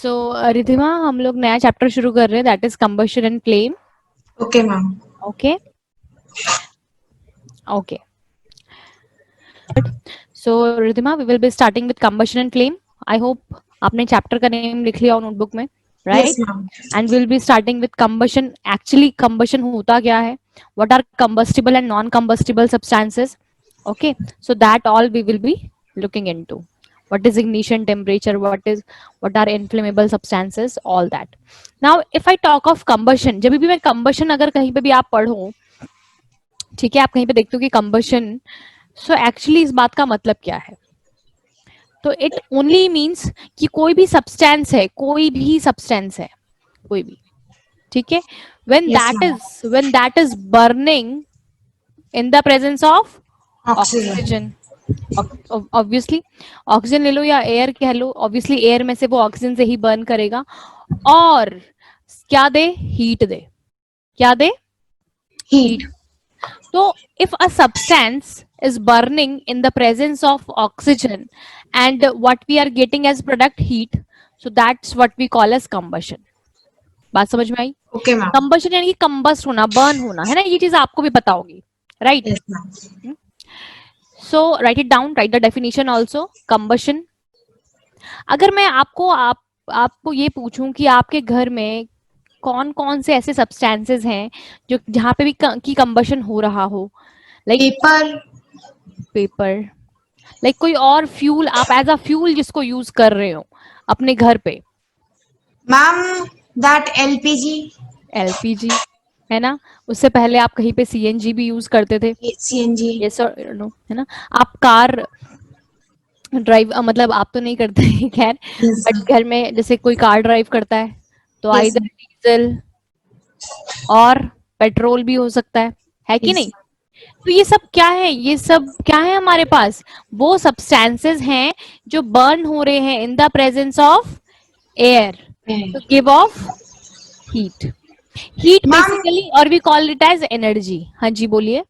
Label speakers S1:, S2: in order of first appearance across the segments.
S1: सो रिधिमा, हम लोग नया चैप्टर शुरू कर रहे हैं, that is combustion and flame.
S2: Okay ma'am.
S1: Okay okay. So Ridhima, we will be starting with combustion and flame. I hope आपने चैप्टर का नेम लिख लिया नोटबुक में,
S2: yes
S1: right?
S2: Ma'am.
S1: And will be starting with combustion. Actually combustion होता क्या है, what are combustible and non combustible substances. Okay, so that all we will be looking into. What is ignition temperature, what are inflammable substances, all that. Now if I talk of combustion, जब भी मैं combustion अगर कहीं पे भी आप पढ़ो, ठीक है, आप कहीं पे देखते हो कि combustion, so actually इस बात का मतलब क्या है? तो it only means कि कोई भी substance है, कोई भी substance है, कोई भी, ठीक है,
S2: yes ma'am.
S1: when that is burning in the presence of
S2: oxygen.
S1: Oxygen. Obviously oxygen ले लो या एयर कह लो, ऑब्वियसली एयर में से वो ऑक्सीजन से ही बर्न करेगा. और क्या दे? हीट दे. क्या दे?
S2: हीट.
S1: हीट. तो if a substance is burning in the presence of oxygen and what we are getting as product heat, so that's what we call as combustion. बात समझ में आई?
S2: Okay ma'am.
S1: कंबशन यानी कि combust होना, burn होना, है ना? ये चीज आपको भी पता होगी, right?
S2: Yes ma'am.
S1: So write it down, write the definition also. Combustion. अगर मैं आपको ये पूछूं कि आपके घर में कौन कौन से ऐसे सब्सटेंसेस हैं जो जहां पे भी की कंबशन हो रहा हो, लाइक
S2: पेपर.
S1: पेपर, लाइक कोई और फ्यूल, आप एज अ फ्यूल जिसको यूज कर रहे हो अपने घर पे.
S2: Ma'am that LPG.
S1: एलपीजी, है ना? उससे पहले आप कहीं पे सीएनजी भी यूज करते थे.
S2: सीएनजी.
S1: यस और नो, है ना? आप कार ड्राइव, मतलब आप तो नहीं करते हैं खैर,
S2: यस
S1: बट घर में जैसे कोई कार ड्राइव करता है तो
S2: यस
S1: आइदर डीजल और पेट्रोल भी हो सकता है कि
S2: यस.
S1: नहीं? तो ये सब क्या है, ये सब क्या है हमारे पास? वो सब्सटेंसेस हैं जो बर्न हो रहे हैं in the presence of air to give off heat. Heat
S2: ma'am.
S1: Basically, और we call it as energy. हाँ जी, बोलिए.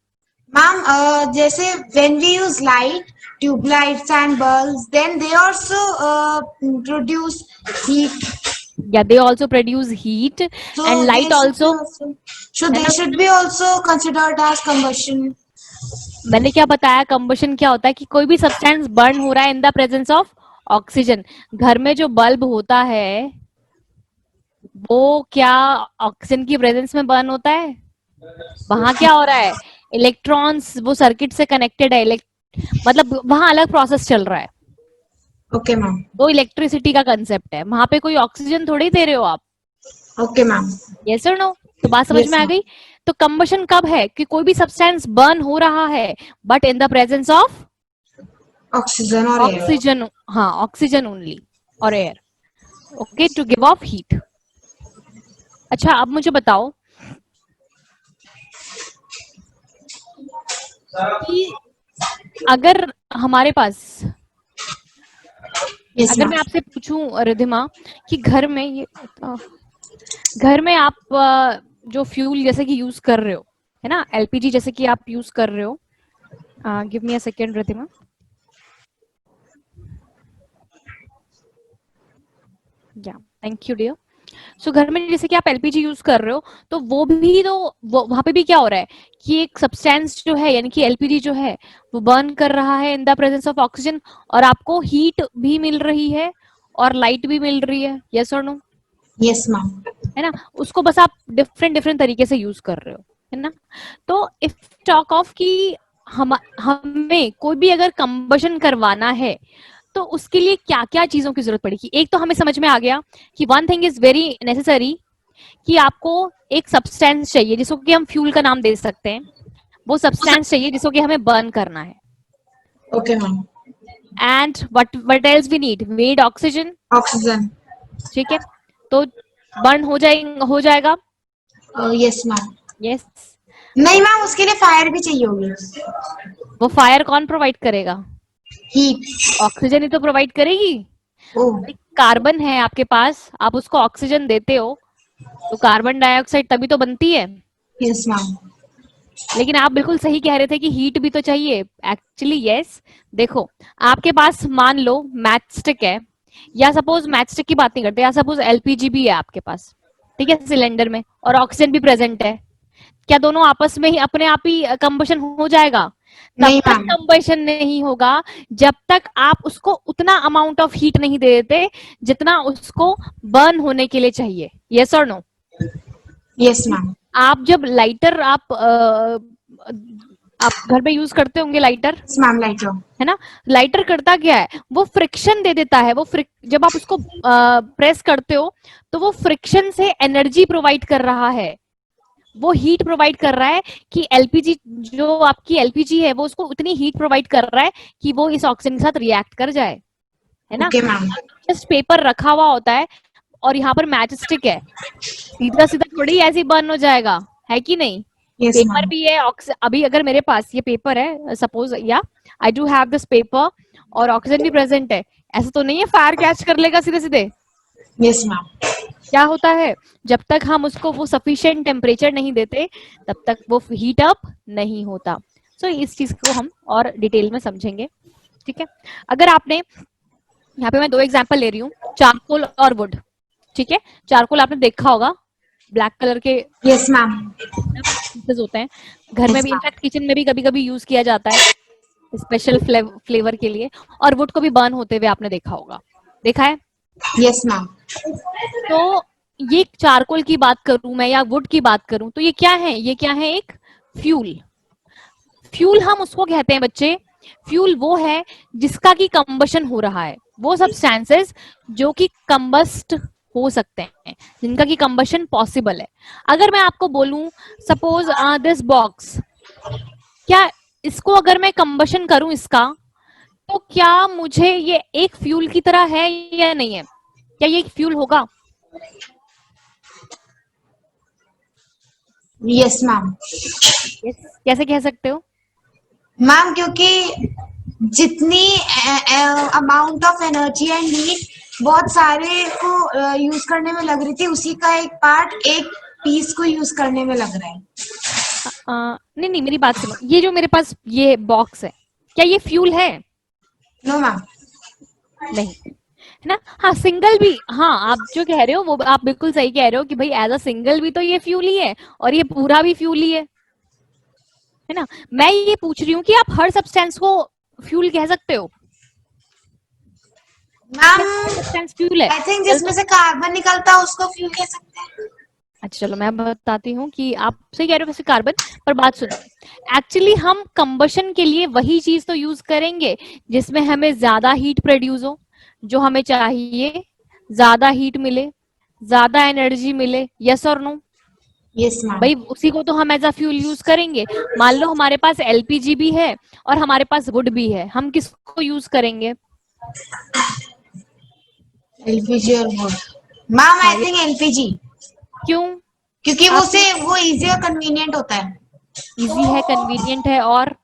S2: मैम जैसे when we use light, tube lights and bulbs, then they also produce heat.
S1: Yeah, they also produce heat
S2: So
S1: and
S2: they
S1: light
S2: should be
S1: also,
S2: also. So
S1: है
S2: they
S1: ना?
S2: should be also considered as combustion.
S1: मैंने क्या बताया, combustion क्या होता है कि कोई भी सब्सटेंस बर्न हो रहा है इन द प्रेजेंस ऑफ ऑक्सीजन. घर में जो बल्ब होता है वो क्या ऑक्सीजन की प्रेजेंस में बर्न होता है? वहां क्या हो रहा है? इलेक्ट्रॉन्स वो सर्किट से कनेक्टेड है, मतलब वहां अलग प्रोसेस चल रहा है.
S2: Okay ma'am.
S1: वो इलेक्ट्रिसिटी का कंसेप्ट है, वहां पे कोई ऑक्सीजन थोड़ी दे रहे हो आप.
S2: Okay ma'am.
S1: यस और नो? तो बात समझ
S2: यस
S1: में आ
S2: मैम.
S1: गई? तो कंबशन कब है कि कोई भी सब्सटेंस बर्न हो रहा है but in the presence of
S2: oxygen और एयर.
S1: ऑक्सीजन. हाँ, ऑक्सीजन ओनली और air. Okay, to give off heat. अच्छा, अब मुझे बताओ कि अगर हमारे पास,
S2: यस
S1: अगर
S2: मैम.
S1: मैं आपसे पूछूं रिधिमा कि घर में आप जो फ्यूल जैसे कि यूज कर रहे हो, है ना, एलपीजी जैसे कि आप यूज कर रहे हो, give me a second Ridhima. या, थैंक यू डियर. सो घर में जैसे कि आप एलपीजी यूज कर रहे हो, तो वो भी तो वहां पे भी क्या हो रहा है कि एक सब्सटेंस जो है यानी कि एलपीजी जो है वो बर्न कर रहा है इन द प्रेजेंस ऑफ ऑक्सीजन, और आपको हीट भी मिल रही है और लाइट भी मिल रही है. यस और नो?
S2: Yes ma'am.
S1: है ना? उसको बस आप डिफरेंट डिफरेंट तरीके से यूज कर रहे हो, है ना? तो इफ टॉक ऑफ कि हमें कोई भी अगर कंबशन करवाना है तो उसके लिए क्या क्या चीजों की जरूरत पड़ेगी. एक तो हमें समझ में आ गया कि one thing is very necessary, कि आपको एक सब्सटेंस चाहिए जिसको कि हम फ्यूल का नाम दे सकते हैं. वो सब्सटेंस चाहिए जिसको कि हमें बर्न करना है.
S2: Okay ma'am.
S1: And what else we need oxygen.
S2: Oxygen.
S1: ठीक है, तो बर्न हो जाएगा.
S2: Yes ma'am.
S1: यस.
S2: नहीं मैम, उसके लिए फायर भी चाहिए होगी.
S1: वो फायर कौन प्रोवाइड करेगा?
S2: हीट.
S1: ऑक्सीजन ही तो प्रोवाइड करेगी.
S2: ओह.
S1: कार्बन है आपके पास, आप उसको ऑक्सीजन देते हो तो कार्बन डाइऑक्साइड तभी तो बनती है.
S2: Yes ma'am.
S1: लेकिन आप बिल्कुल सही कह रहे थे कि हीट भी तो चाहिए. Actually yes. देखो, आपके पास मान लो मैच स्टिक है, या सपोज मैचस्टिक की बात नहीं करते, या सपोज एलपीजी भी है आपके पास, ठीक है, सिलेंडर में, और ऑक्सीजन भी प्रेजेंट है, क्या दोनों आपस में ही अपने आप ही कंबशन हो जाएगा? तब
S2: नहीं
S1: तक
S2: मैम।
S1: कंबशन नहीं होगा जब तक आप उसको उतना अमाउंट ऑफ हीट नहीं दे देते जितना उसको बर्न होने के लिए चाहिए। यस और नो?
S2: Yes ma'am.
S1: आप जब लाइटर आप घर में यूज करते होंगे लाइटर,
S2: यस मैम, लाइटर।
S1: है ना? लाइटर करता क्या है, वो फ्रिक्शन दे देता है, जब आप उसको प्रेस करते हो तो वो फ्रिक्शन से एनर्जी प्रोवाइड कर रहा है, वो हीट प्रोवाइड कर रहा है कि एलपीजी, जो आपकी एलपीजी है वो उसको उतनी हीट प्रोवाइड कर रहा है कि वो इस ऑक्सीजन के साथ रिएक्ट कर जाए, है ना?
S2: Okay ma'am.
S1: जस्ट पेपर रखा हुआ होता है और यहाँ पर मैच स्टिक है, सीधा सीधा थोड़ी ऐसे बर्न हो जाएगा, है कि नहीं?
S2: Yes
S1: paper
S2: ma'am.
S1: भी है, अभी अगर मेरे पास ये पेपर है सपोज, या I do have this paper और ऑक्सीजन भी प्रेजेंट है, ऐसा तो नहीं है फायर कैच कर लेगा सीधे सीधे।
S2: Yes ma'am.
S1: क्या होता है, जब तक हम उसको वो सफिशिएंट टेम्परेचर नहीं देते तब तक वो हीट अप नहीं होता। सो इस चीज को हम और डिटेल में समझेंगे, ठीक है? अगर आपने, यहाँ पे मैं 2 एग्जांपल ले रही हूँ, चारकोल और वुड, ठीक है? चारकोल आपने देखा होगा, ब्लैक कलर के
S2: यस मैम।
S1: पीसेस होते हैं, घर में
S2: यस
S1: भी,
S2: मैम।
S1: इनफैक्ट किचन में भी कभी कभी यूज किया जाता है स्पेशल फ्लेवर के लिए, और वुड को भी बर्न होते हुए आपने देखा होगा, देखा है?
S2: Yes ma'am.
S1: तो ये चारकोल की बात करूं मैं या वुड की बात करूं तो ये क्या है, ये क्या है, एक फ्यूल। फ्यूल हम उसको कहते हैं बच्चे, फ्यूल वो है जिसका की कंबशन हो रहा है, वो सब्सटेंसेस जो कि कंबस्ट हो सकते हैं, जिनका की कंबशन पॉसिबल है। अगर मैं आपको बोलूं सपोज दिस बॉक्स, क्या इसको अगर मैं कंबशन करूं इसका, तो क्या मुझे ये एक फ्यूल की तरह है या नहीं है? क्या ये एक फ्यूल होगा?
S2: Yes ma'am.
S1: Yes. कैसे कह सकते हो?
S2: मैम, क्योंकि जितनी amount of energy and heat बहुत सारे को यूज करने में लग रही थी, उसी का एक पार्ट एक पीस को यूज करने में लग रहा है।
S1: नहीं नहीं, मेरी बात सुनो, ये जो मेरे पास ये बॉक्स है, क्या ये फ्यूल है?
S2: No ma'am.
S1: नहीं, है ना? हाँ, सिंगल भी, हाँ आप जो कह रहे हो वो आप बिल्कुल सही कह रहे हो कि भाई एज अ सिंगल भी तो ये फ्यूल ही है और ये पूरा भी फ्यूल ही है ना? मैं ये पूछ रही हूँ कि आप हर सब्सटेंस को फ्यूल कह सकते हो?
S2: मैम,
S1: क्या हर सब्सटेंस फ्यूल है?
S2: आई थिंक
S1: चल
S2: जिसमें
S1: तो,
S2: से कार्बन निकलता है उसको फ्यूल कह सकते हैं।
S1: अच्छा चलो मैं बताती हूँ कि आप सही कह रहे हो वैसे कार्बन, पर बात सुनो, एक्चुअली हम कंबशन के लिए वही चीज तो यूज करेंगे जिसमें हमें ज्यादा हीट प्रोड्यूस हो, जो हमें चाहिए, ज्यादा हीट मिले, ज्यादा एनर्जी मिले। यस और नो?
S2: Yes ma'am.
S1: भाई उसी को तो हम एज अ फ्यूल यूज करेंगे। मान लो हमारे पास एलपीजी भी है और हमारे पास वुड भी है, हम किसको यूज करेंगे?
S2: एलपीजी और वुड। मैम,
S1: हाँ
S2: आई
S1: ये,
S2: थिंक एलपीजी।
S1: क्यों?
S2: क्योंकि वो
S1: आप
S2: से वो इजी और कन्वीनियंट होता है।
S1: इजी है, कन्वीनियंट है, और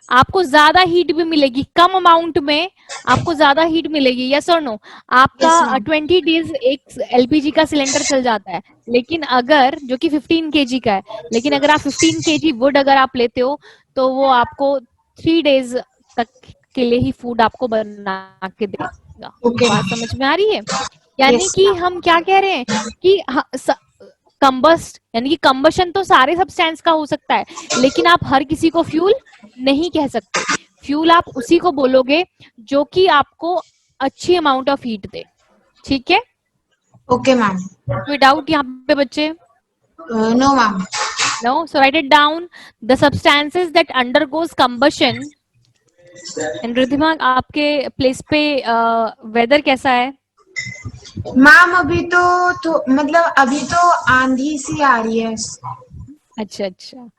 S1: आपको ज्यादा हीट भी मिलेगी कम अमाउंट में, आपको ज्यादा हीट मिलेगी। यस और नो? आपका
S2: यस मैम।
S1: 20 डेज एक एलपीजी का सिलेंडर चल जाता है, लेकिन अगर जो कि 15 kg का है, लेकिन अगर आप 15 kg वुड अगर आप लेते हो तो वो आपको 3 डेज तक के लिए ही फूड आपको बना के देगा।
S2: ओके
S1: बात
S2: मैम।
S1: समझ में आ रही है? यानी
S2: यस
S1: कि
S2: मैम।
S1: हम क्या कह रहे हैं कि कंबस्ट, यानी कि कंबशन तो सारे सब्सटेंस का हो सकता है, लेकिन आप हर किसी को फ्यूल नहीं कह सकते। फ्यूल आप उसी को बोलोगे जो कि आपको अच्छी अमाउंट ऑफ हीट दे, ठीक है?
S2: Okay ma'am.
S1: कोई डाउट यहाँ पे बच्चे?
S2: No ma'am.
S1: No, so write it down, the substances that undergoes combustion. And Riddhima, आपके प्लेस पे वेदर कैसा है?
S2: मैम, अभी तो मतलब अभी तो आंधी सी आ रही है।
S1: अच्छा अच्छा,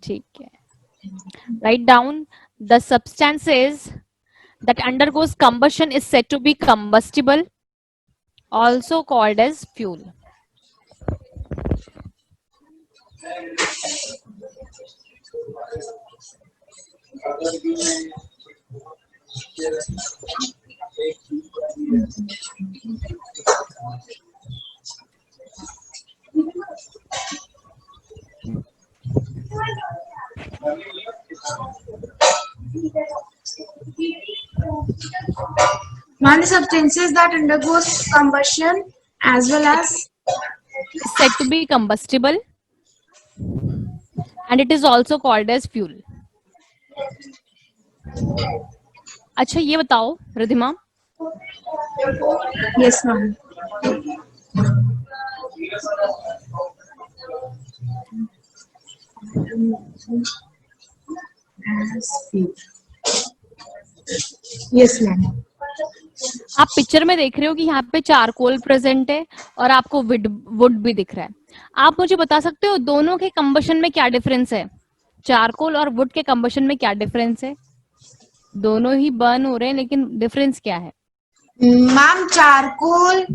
S1: ठीक है। Write down, the substances that undergoes combustion is said to be combustible, also called as fuel.
S2: Ma'am, the substances that undergoes combustion as well as
S1: is said to be combustible and it is also called as fuel. अच्छा ये बताओ Ridhima,
S2: yes ma'am. Yes ma'am.
S1: आप picture में देख रहे हो कि यहाँ पे चारकोल प्रेजेंट है और आपको वुड भी दिख रहा है. आप मुझे बता सकते हो दोनों के कंबशन में क्या डिफरेंस है? चारकोल और वुड के कंबशन में क्या डिफरेंस है? दोनों ही बर्न हो रहे हैं लेकिन डिफरेंस क्या है?
S2: मैम चारकोल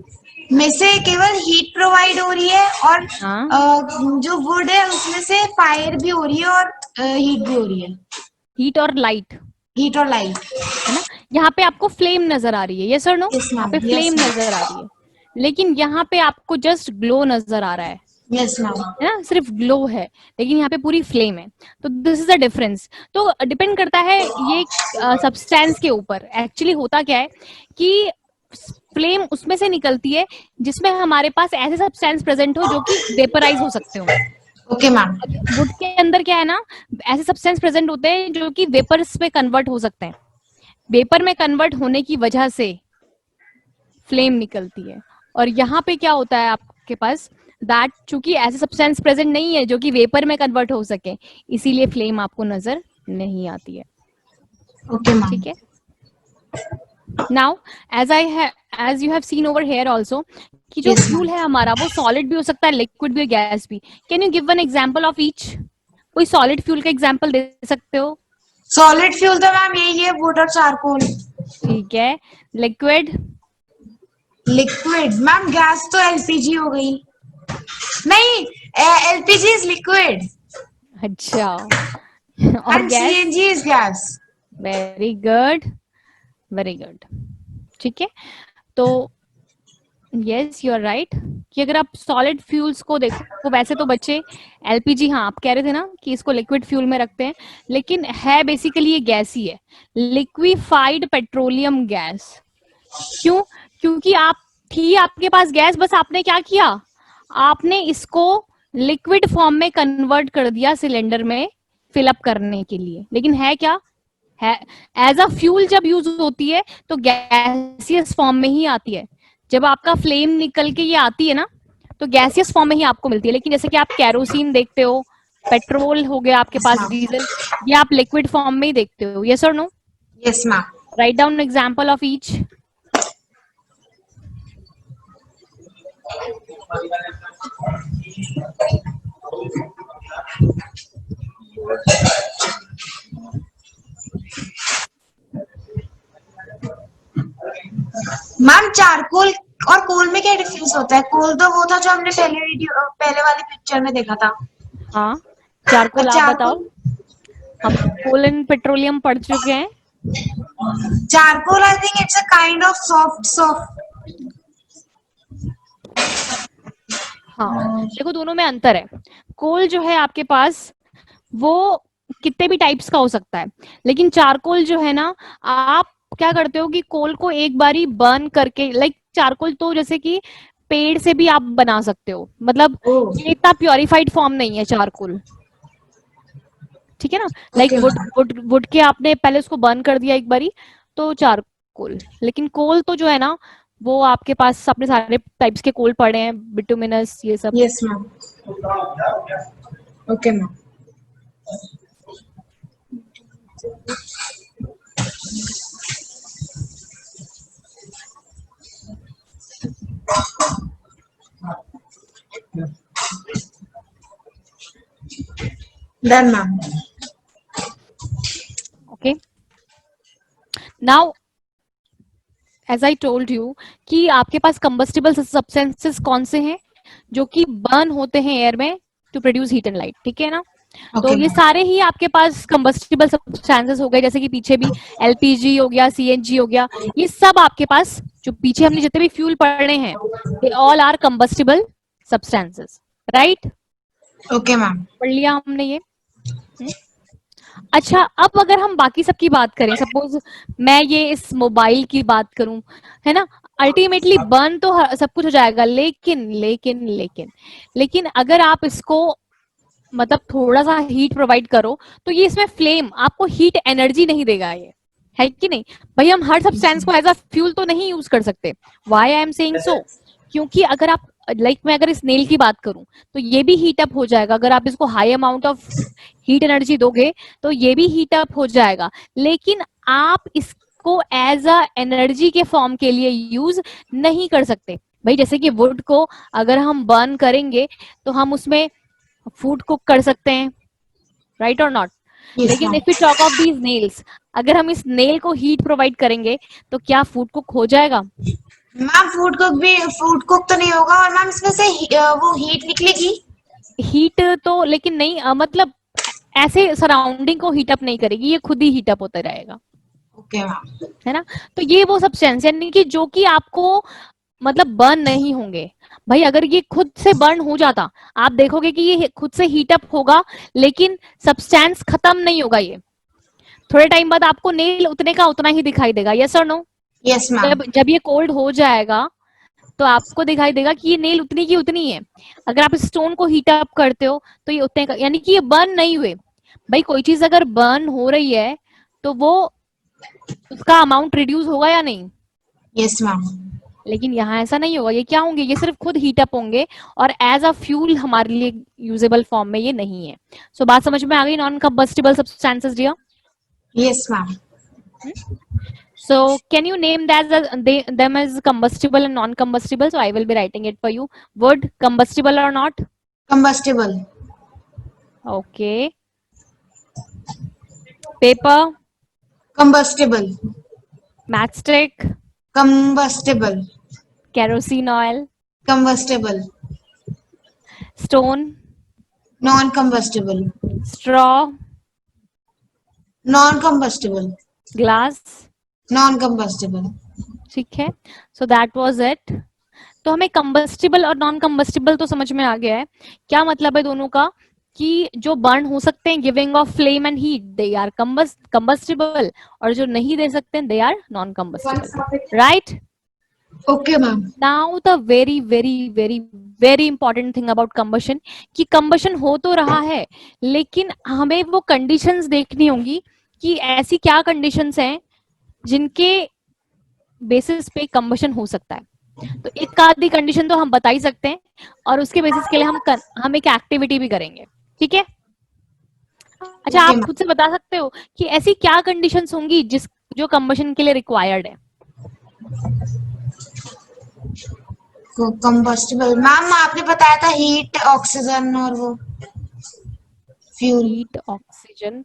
S2: में से केवल हीट प्रोवाइड हो रही है और जो वुड है उसमें से फायर भी हो रही है और हीट भी हो रही है.
S1: हीट और लाइट,
S2: हीट और लाइट
S1: है ना. यहाँ पे आपको फ्लेम नजर आ रही है, यस और नो?
S2: Yes,
S1: यहाँ
S2: ma'am.
S1: पे
S2: Yes,
S1: फ्लेम
S2: ma'am.
S1: नजर आ रही है, लेकिन यहाँ पे आपको जस्ट ग्लो नजर आ रहा है,
S2: यस मैम.
S1: है ना, सिर्फ ग्लो है, लेकिन यहाँ पे पूरी फ्लेम है. तो दिस इज द डिफरेंस. तो डिपेंड करता है ये सब्सटेंस के ऊपर. एक्चुअली होता क्या है कि फ्लेम उसमें से निकलती है जिसमें हमारे पास ऐसे सब्सटेंस प्रेजेंट हो जो कि वेपराइज हो सकते हो.
S2: Okay ma'am.
S1: वुड के अंदर क्या है ना, ऐसे सब्सटेंस प्रेजेंट होते हैं जो कि वेपर्स में कन्वर्ट हो सकते हैं. वेपर में कन्वर्ट होने की वजह से फ्लेम निकलती है. और यहाँ पे क्या होता है आपके पास, दैट चूंकि ऐसे सब्सटेंस प्रेजेंट नहीं है जो कि वेपर में कन्वर्ट हो सके, इसीलिए फ्लेम आपको नजर नहीं आती है.
S2: Okay ma'am.
S1: ठीक है. Now as you have seen over here also कि जो
S2: Yes,
S1: फ्यूल है हमारा वो सॉलिड भी हो सकता है, लिक्विड भी, गैस भी. Can you give one example of each? कोई सॉलिड फ्यूल का एग्जांपल दे सकते हो?
S2: सॉलिड फ्यूल तो मैम यही है, वुड और चारकोल.
S1: ठीक है. लिक्विड?
S2: लिक्विड मैम गैस तो एलपीजी हो गई. नहीं, एलपीजी इज लिक्विड
S1: अच्छा. और
S2: and
S1: gas?
S2: CNG is gas.
S1: Very good, very good. ठीक है. तो यस यू आर राइट कि अगर आप सॉलिड फ्यूल्स को देखो तो वैसे तो बच्चे एलपीजी, हाँ आप कह रहे थे ना कि इसको लिक्विड फ्यूल में रखते हैं, लेकिन है बेसिकली ये गैस ही है, लिक्विफाइड पेट्रोलियम गैस. क्यों? क्योंकि आपके पास गैस, बस आपने क्या किया, आपने इसको लिक्विड फॉर्म में कन्वर्ट कर दिया सिलेंडर में फिल अप करने के लिए. लेकिन है क्या, है एज अ फ्यूल जब यूज होती है तो गैसियस फॉर्म में ही आती है. जब आपका फ्लेम निकल के ये आती है ना तो गैसियस फॉर्म में ही आपको मिलती है. लेकिन जैसे कि आप कैरोसिन देखते हो, पेट्रोल हो गया आपके पास, डीजल, ये आप लिक्विड फॉर्म में ही देखते हो. यस और no?
S2: Yes ma'am.
S1: Write down example of each.
S2: Ma'am charcoal और कोल में क्या डिफरेंस होता है? कोल तो वो था जो हमने पहले वाली पिक्चर में देखा था.
S1: हाँ, चारकोल आप बताओ.
S2: चारकोल,
S1: हम कोल एंड पेट्रोलियम पढ़ चुके हैं.
S2: Charcoal I think it's a kind of soft.
S1: हाँ, देखो दोनों में अंतर है. कोल जो है आपके पास वो कितने भी टाइप्स का हो सकता है, लेकिन चारकोल जो है ना, आप क्या करते हो कि कोल को एक बारी बर्न करके, लाइक चारकोल तो जैसे कि पेड़ से भी आप बना सकते हो, मतलब ये इतना प्योरिफाइड फॉर्म नहीं है चारकोल. ठीक है ना, लाइक वुड के आपने पहले उसको बर्न कर दिया एक बारी तो चारकोल. लेकिन कोल तो जो है ना वो आपके पास अपने सारे टाइप्स के कोल पड़े हैं, बिटुमिनस, ये सब.
S2: Yes ma'am. Okay ma'am. Done ma'am.
S1: Okay. Now as I told you कि आपके पास कंबस्टिबल सब्सटेंसेस कौन से हैं जो कि बर्न होते हैं एयर में to produce heat and light. ठीक है ना. तो ये सारे ही आपके पास कंबस्टिबल सब्सटेंसेस हो गए, जैसे कि पीछे भी एलपीजी हो गया, सीएनजी हो गया, ये सब आपके पास जो पीछे हमने जितने भी फ्यूल पढ़े हैं they all are combustible substances. Right?
S2: Okay ma'am.
S1: पढ़ लिया हमने ये. अच्छा, अब अगर हम बाकी सब की बात करें, सपोज मैं ये इस मोबाइल की बात करूं, है ना, अल्टीमेटली बर्न तो सब कुछ हो जाएगा, लेकिन लेकिन लेकिन लेकिन अगर आप इसको मतलब थोड़ा सा हीट प्रोवाइड करो, तो ये इसमें फ्लेम आपको हीट एनर्जी नहीं देगा, ये है कि नहीं? भाई हम हर सब्सटेंस को एज अ फ्यूल तो नहीं यूज कर सकते। Why I am saying so? क्योंकि अगर आप मैं अगर इस नेल की बात करूं, तो ये भी हीट अप हो जाएगा। अगर आप इसको high amount of heat energy दोगे तो ये भी हीट अप हो जाएगा, लेकिन आप इसको एज अ एनर्जी के फॉर्म के लिए यूज नहीं कर सकते। भाई जैसे कि वुड को अगर हम बर्न करेंगे तो हम उसमें फूड कुक कर सकते हैं, राइट और नॉट?
S2: यस
S1: लेकिन
S2: ma'am.
S1: If you talk of these nails, अगर हम इस नेल को हीट प्रोवाइड करेंगे तो क्या फूड कुक हो जाएगा?
S2: मैम फूड कुक तो नहीं होगा, और मैम इसमें से वो हीट निकलेगी।
S1: हीट तो लेकिन नहीं, मतलब ऐसे सराउंडिंग को हीट अप नहीं करेगी, ये खुद ही हीट अप होता रहेगा,
S2: ओके मैम।
S1: है ना? तो ये वो सब्सटेंस यानी कि जो कि आपको मतलब बर्न नहीं होंगे। भाई अगर ये खुद से बर्न हो जाता, आप देखोगे कि ये खुद से हीट अप होगा, लेकिन सब्सटेंस खत्म नहीं होगा। ये थोड़े टाइम बाद आपको नेल उतने का उतना ही दिखाई देगा, यस और नो?
S2: Yes ma'am.
S1: जब जब ये कोल्ड हो जाएगा तो आपको दिखाई देगा कि ये नेल उतनी की उतनी है। अगर आप स्टोन को हीट अप करते हो तो ये उतने का, यानी कि ये बर्न नहीं हुए। भाई कोई चीज अगर बर्न हो रही है तो वो उसका अमाउंट रिड्यूस होगा या नहीं?
S2: Yes ma'am.
S1: लेकिन यहाँ ऐसा नहीं होगा। ये क्या होंगे? ये सिर्फ खुद हीट अप होंगे और एज अ फ्यूल हमारे लिए यूजेबल फॉर्म में ये नहीं है। सो बात समझ में आ गई? Non combustible substances dear.
S2: Yes ma'am.
S1: So can you name them as combustible and non-combustible? So I will be writing it for you. Wood, combustible or not?
S2: Combustible.
S1: Okay. Paper,
S2: combustible.
S1: matchstick,
S2: combustible.
S1: kerosene oil,
S2: combustible.
S1: stone,
S2: non combustible.
S1: straw,
S2: non combustible.
S1: glass.
S2: Non combustible.
S1: ठीक है, so that was it. तो हमें combustible और non combustible तो समझ में आ गया है। क्या मतलब है दोनों का? कि जो बर्न हो सकते हैं giving off flame and heat, they are combustible, और जो नहीं दे सकते हैं they are non combustible, right?
S2: Okay ma'am.
S1: Now the very very very very important thing about combustion, कि कंबशन हो तो रहा है, लेकिन हमें वो कंडीशंस देखनी होंगी कि ऐसी क्या कंडीशंस हैं जिनके बेसिस पे कंबशन हो सकता है। तो एक आधी कंडीशन तो हम बता ही सकते हैं, और उसके बेसिस के लिए हम एक एक्टिविटी भी करेंगे, ठीक है? अच्छा,
S2: ओके
S1: आप
S2: मैम।
S1: खुद से बता सकते हो कि ऐसी क्या कंडीशंस होंगी जो कंबशन के लिए रिक्वायर्ड है?
S2: कंबस्टिबल मैम आपने बताया था हीट, ऑक्सीजन और वो फ्यूल।
S1: हीट, ऑक्सीजन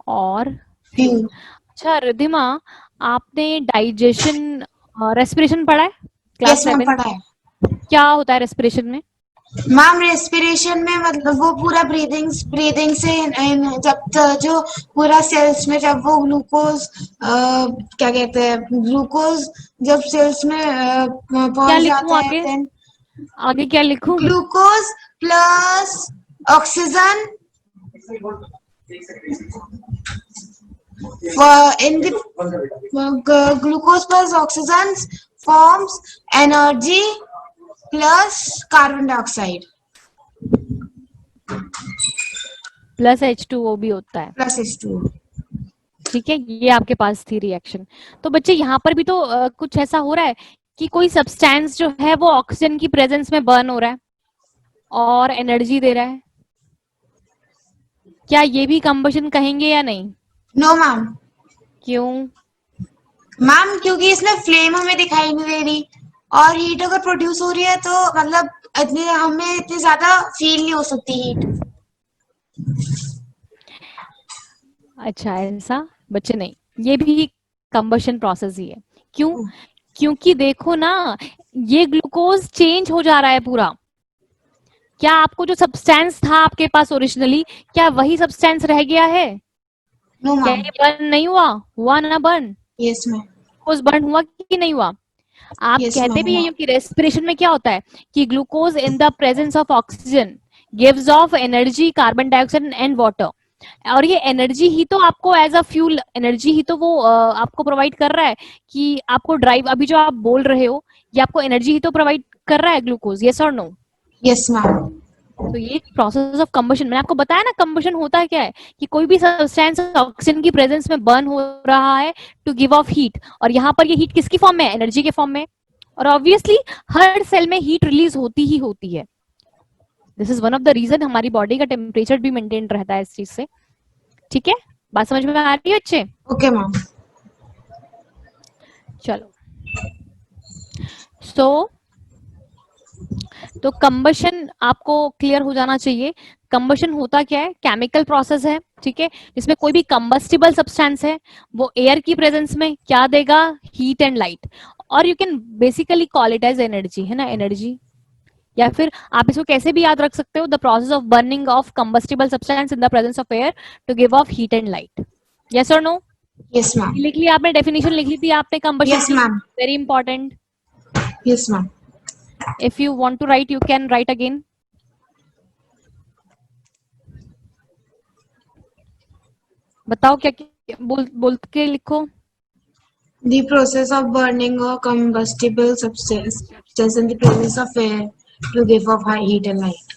S1: और फ्यूल।
S2: फ्यूल।
S1: अच्छा रिधिमा, आपने डाइजेशन, रेस्पिरेशन पढ़ा है क्लास
S2: यस मैम
S1: 7?
S2: पढ़ा है।
S1: क्या होता है रेस्पिरेशन में?
S2: मैम रेस्पिरेशन में मतलब वो पूरा ब्रीदिंग से जो पूरा सेल्स में जब वो ग्लूकोज क्या कहते हैं, ग्लूकोज जब सेल्स में
S1: क्या
S2: पहुंच
S1: लिखूं
S2: जाता है
S1: आगे?
S2: देन
S1: आगे क्या लिखूं?
S2: Glucose plus oxygen in the glucose plus oxygen forms energy plus carbon dioxide
S1: plus H2O भी होता है,
S2: plus H2O।
S1: ठीक है? ये आपके पास थी रिएक्शन। तो बच्चे यहाँ पर भी तो कुछ ऐसा हो रहा है कि कोई सब्सटेंस जो है वो ऑक्सीजन की प्रेजेंस में बर्न हो रहा है और एनर्जी दे रहा है। क्या ये भी कंबशन कहेंगे या नहीं?
S2: No ma'am.
S1: क्यों?
S2: मैम क्योंकि इसमें फ्लेम हमें दिखाई नहीं दे रही, और हीट अगर प्रोड्यूस हो रही है तो मतलब हमें इतनी ज्यादा फील नहीं हो सकती हीट।
S1: अच्छा ऐसा बच्चे, नहीं, ये भी कंबशन प्रोसेस ही है। क्यों? क्योंकि देखो ना, ये ग्लूकोज चेंज हो जा रहा है पूरा। क्या आपको जो सब्सटेंस था आपके पास ओरिजिनली, क्या वही सब्सटेंस रह गया है?
S2: नो
S1: क्या
S2: मैम।
S1: ये बर्न नहीं हुआ? हुआ ना burn?
S2: Yes ma'am.
S1: Glucose burn हुआ कि नहीं हुआ? आप
S2: यस मैम
S1: कहते भी
S2: हुआ।
S1: यही हो कि रेस्पिरेशन में क्या होता है कि glucose in the presence of oxygen gives off energy, carbon dioxide and water. और ये एनर्जी ही तो आपको एज अ फ्यूल, एनर्जी ही तो वो आपको प्रोवाइड कर रहा है कि आपको ड्राइव, अभी जो आप बोल रहे हो ये आपको एनर्जी ही तो प्रोवाइड कर रहा है, ग्लूकोज, यस और नो?
S2: Yes ma'am.
S1: तो ये प्रोसेस ऑफ कंबशन, मैंने आपको बताया ना कंबशन होता क्या है, कि कोई भी सब्सटेंस ऑक्सीजन की प्रेजेंस में बर्न हो रहा है टू गिव ऑफ हीट, और यहाँ पर ये हीट किसकी फॉर्म में है? एनर्जी के फॉर्म में। और ऑब्वियसली हर सेल में हीट रिलीज होती ही होती है। This is one of the reason हमारी बॉडी का टेम्परेचर भी मेंटेन रहता है इस चीज से। ठीक है, बात समझ में आ रही है अच्छे?
S2: Okay ma'am.
S1: चलो, सो तो कंबशन आपको क्लियर हो जाना चाहिए। कंबशन होता क्या है? केमिकल प्रोसेस है, ठीक है, जिसमें कोई भी कंबस्टिबल सब्सटेंस है वो एयर की प्रेजेंस में क्या देगा? Heat and light. और you can basically call it as energy, है ना, एनर्जी। या फिर आप इसको कैसे भी याद रख सकते हो, the process of burning of combustible substance in the presence of air to give off heat and light. Yes और नो?
S2: Yes ma'am.
S1: लिख ली आपने, डेफिनेशन लिख ली थी आपने कंबशन
S2: यस
S1: की,
S2: ma'am.
S1: Very important.
S2: Yes ma'am.
S1: If you want to write, you can write again. बताओ क्या, क्या बोल के लिखो।
S2: The process of burning a combustible substance in the presence of air to give off high heat and light.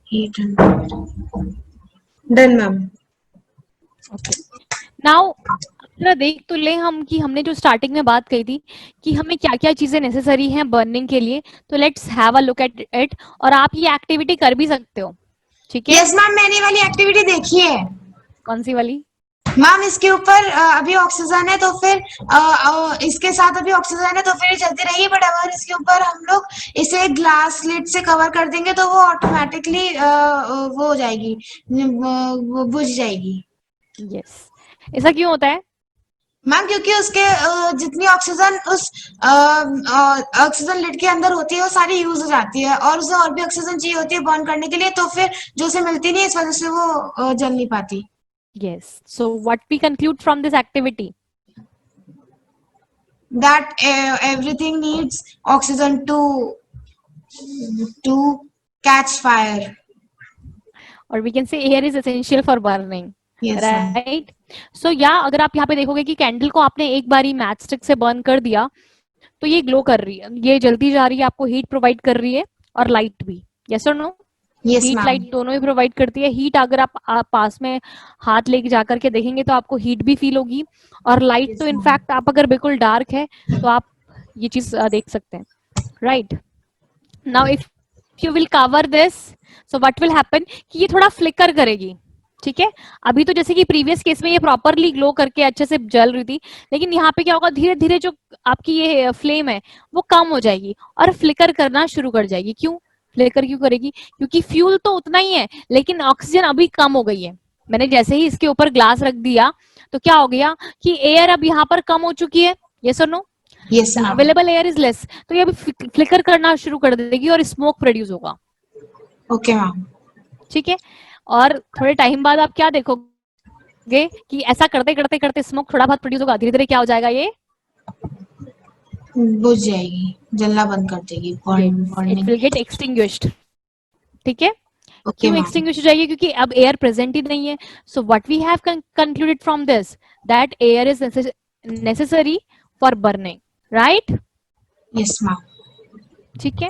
S1: ठीक है,
S2: Done, ma'am.
S1: Okay. Now जरा देख तो ले हम कि हमने जो स्टार्टिंग में बात कही थी कि हमें क्या क्या चीजें नेसेसरी हैं बर्निंग के लिए, तो let's have a look at it. और आप ये एक्टिविटी कर भी सकते हो, ठीक है?
S2: यस मैम, मैंने वाली एक्टिविटी देखी है।
S1: कौन सी वाली?
S2: मैम इसके ऊपर अभी ऑक्सीजन है तो फिर इसके साथ अभी ऑक्सीजन है तो फिर ये चलती रहेगी, बट अगर इसके ऊपर हम लोग इसे ग्लास लिड से कवर कर देंगे तो वो ऑटोमेटिकली वो हो जाएगी, वो बुझ जाएगी।
S1: यस, ऐसा क्यों होता है?
S2: मैम क्योंकि उसके जितनी ऑक्सीजन उस ऑक्सीजन लिड के अंदर होती है वो सारी यूज हो जाती है, और उसे और भी ऑक्सीजन चाहिए होती है बर्न करने के लिए, तो फिर जो उसे मिलती नहीं, इस वजह से वो जल नहीं पाती।
S1: Yes, so what we conclude from this activity?
S2: That everything needs oxygen to catch fire.
S1: और we can say air is essential for burning,
S2: Yes, ma'am.
S1: Right? So या अगर आप यहाँ पे देखोगे कि कैंडल को आपने एक बारी मैच स्टिक से बर्न कर दिया तो ये ग्लो कर रही है, ये जलती जा रही है, आपको हीट प्रोवाइड कर रही है, और लाइट भी। यस और no?
S2: Yes,
S1: heat
S2: ma'am.
S1: Light दोनों ही प्रोवाइड करती है। हीट अगर आप पास में हाथ लेके जाकर के देखेंगे तो आपको हीट भी फील होगी, और लाइट
S2: Yes,
S1: तो
S2: ma'am.
S1: इनफैक्ट आप अगर बिल्कुल डार्क है तो आप ये चीज देख सकते हैं, right? Now if you will cover this, so what will happen कि ये थोड़ा फ्लिकर करेगी, ठीक है? अभी तो जैसे कि प्रीवियस केस में ये प्रॉपरली ग्लो करके अच्छे से जल रही थी, लेकिन यहाँ पे क्या होगा, धीरे धीरे जो आपकी ये फ्लेम है वो कम हो जाएगी और फ्लिकर करना शुरू कर जाएगी। क्यों फ्लिकर क्यों करेगी? क्योंकि फ्यूल तो उतना ही है लेकिन ऑक्सीजन अभी कम हो गई है। मैंने जैसे ही इसके ऊपर ग्लास रख दिया तो क्या हो गया कि एयर अब यहाँ पर कम हो चुकी है। यस और no?
S2: Yes, ma'am.
S1: Available air is less, तो ये अभी फ्लिकर करना शुरू कर देगी और स्मोक प्रोड्यूस होगा,
S2: Okay, ma'am.
S1: ठीक है? और थोड़े टाइम बाद आप क्या देखोगे कि ऐसा करते करते करते स्मोक थोड़ा बहुत प्रोड्यूस होगा, धीरे धीरे क्या हो जाएगा, ये
S2: बुझ जाएगी, जलना बंद कर देगी,
S1: इट विल गेट एक्सटिंग्विश्ड, ठीक है?
S2: Okay,
S1: क्यों
S2: ma'am.
S1: एक्सटिंग्विश हो जाएगी? क्योंकि अब एयर प्रेजेंट ही नहीं है। So what we have concluded from this that air is necessary for burning, right?
S2: Yes, ma'am.
S1: ठीक है,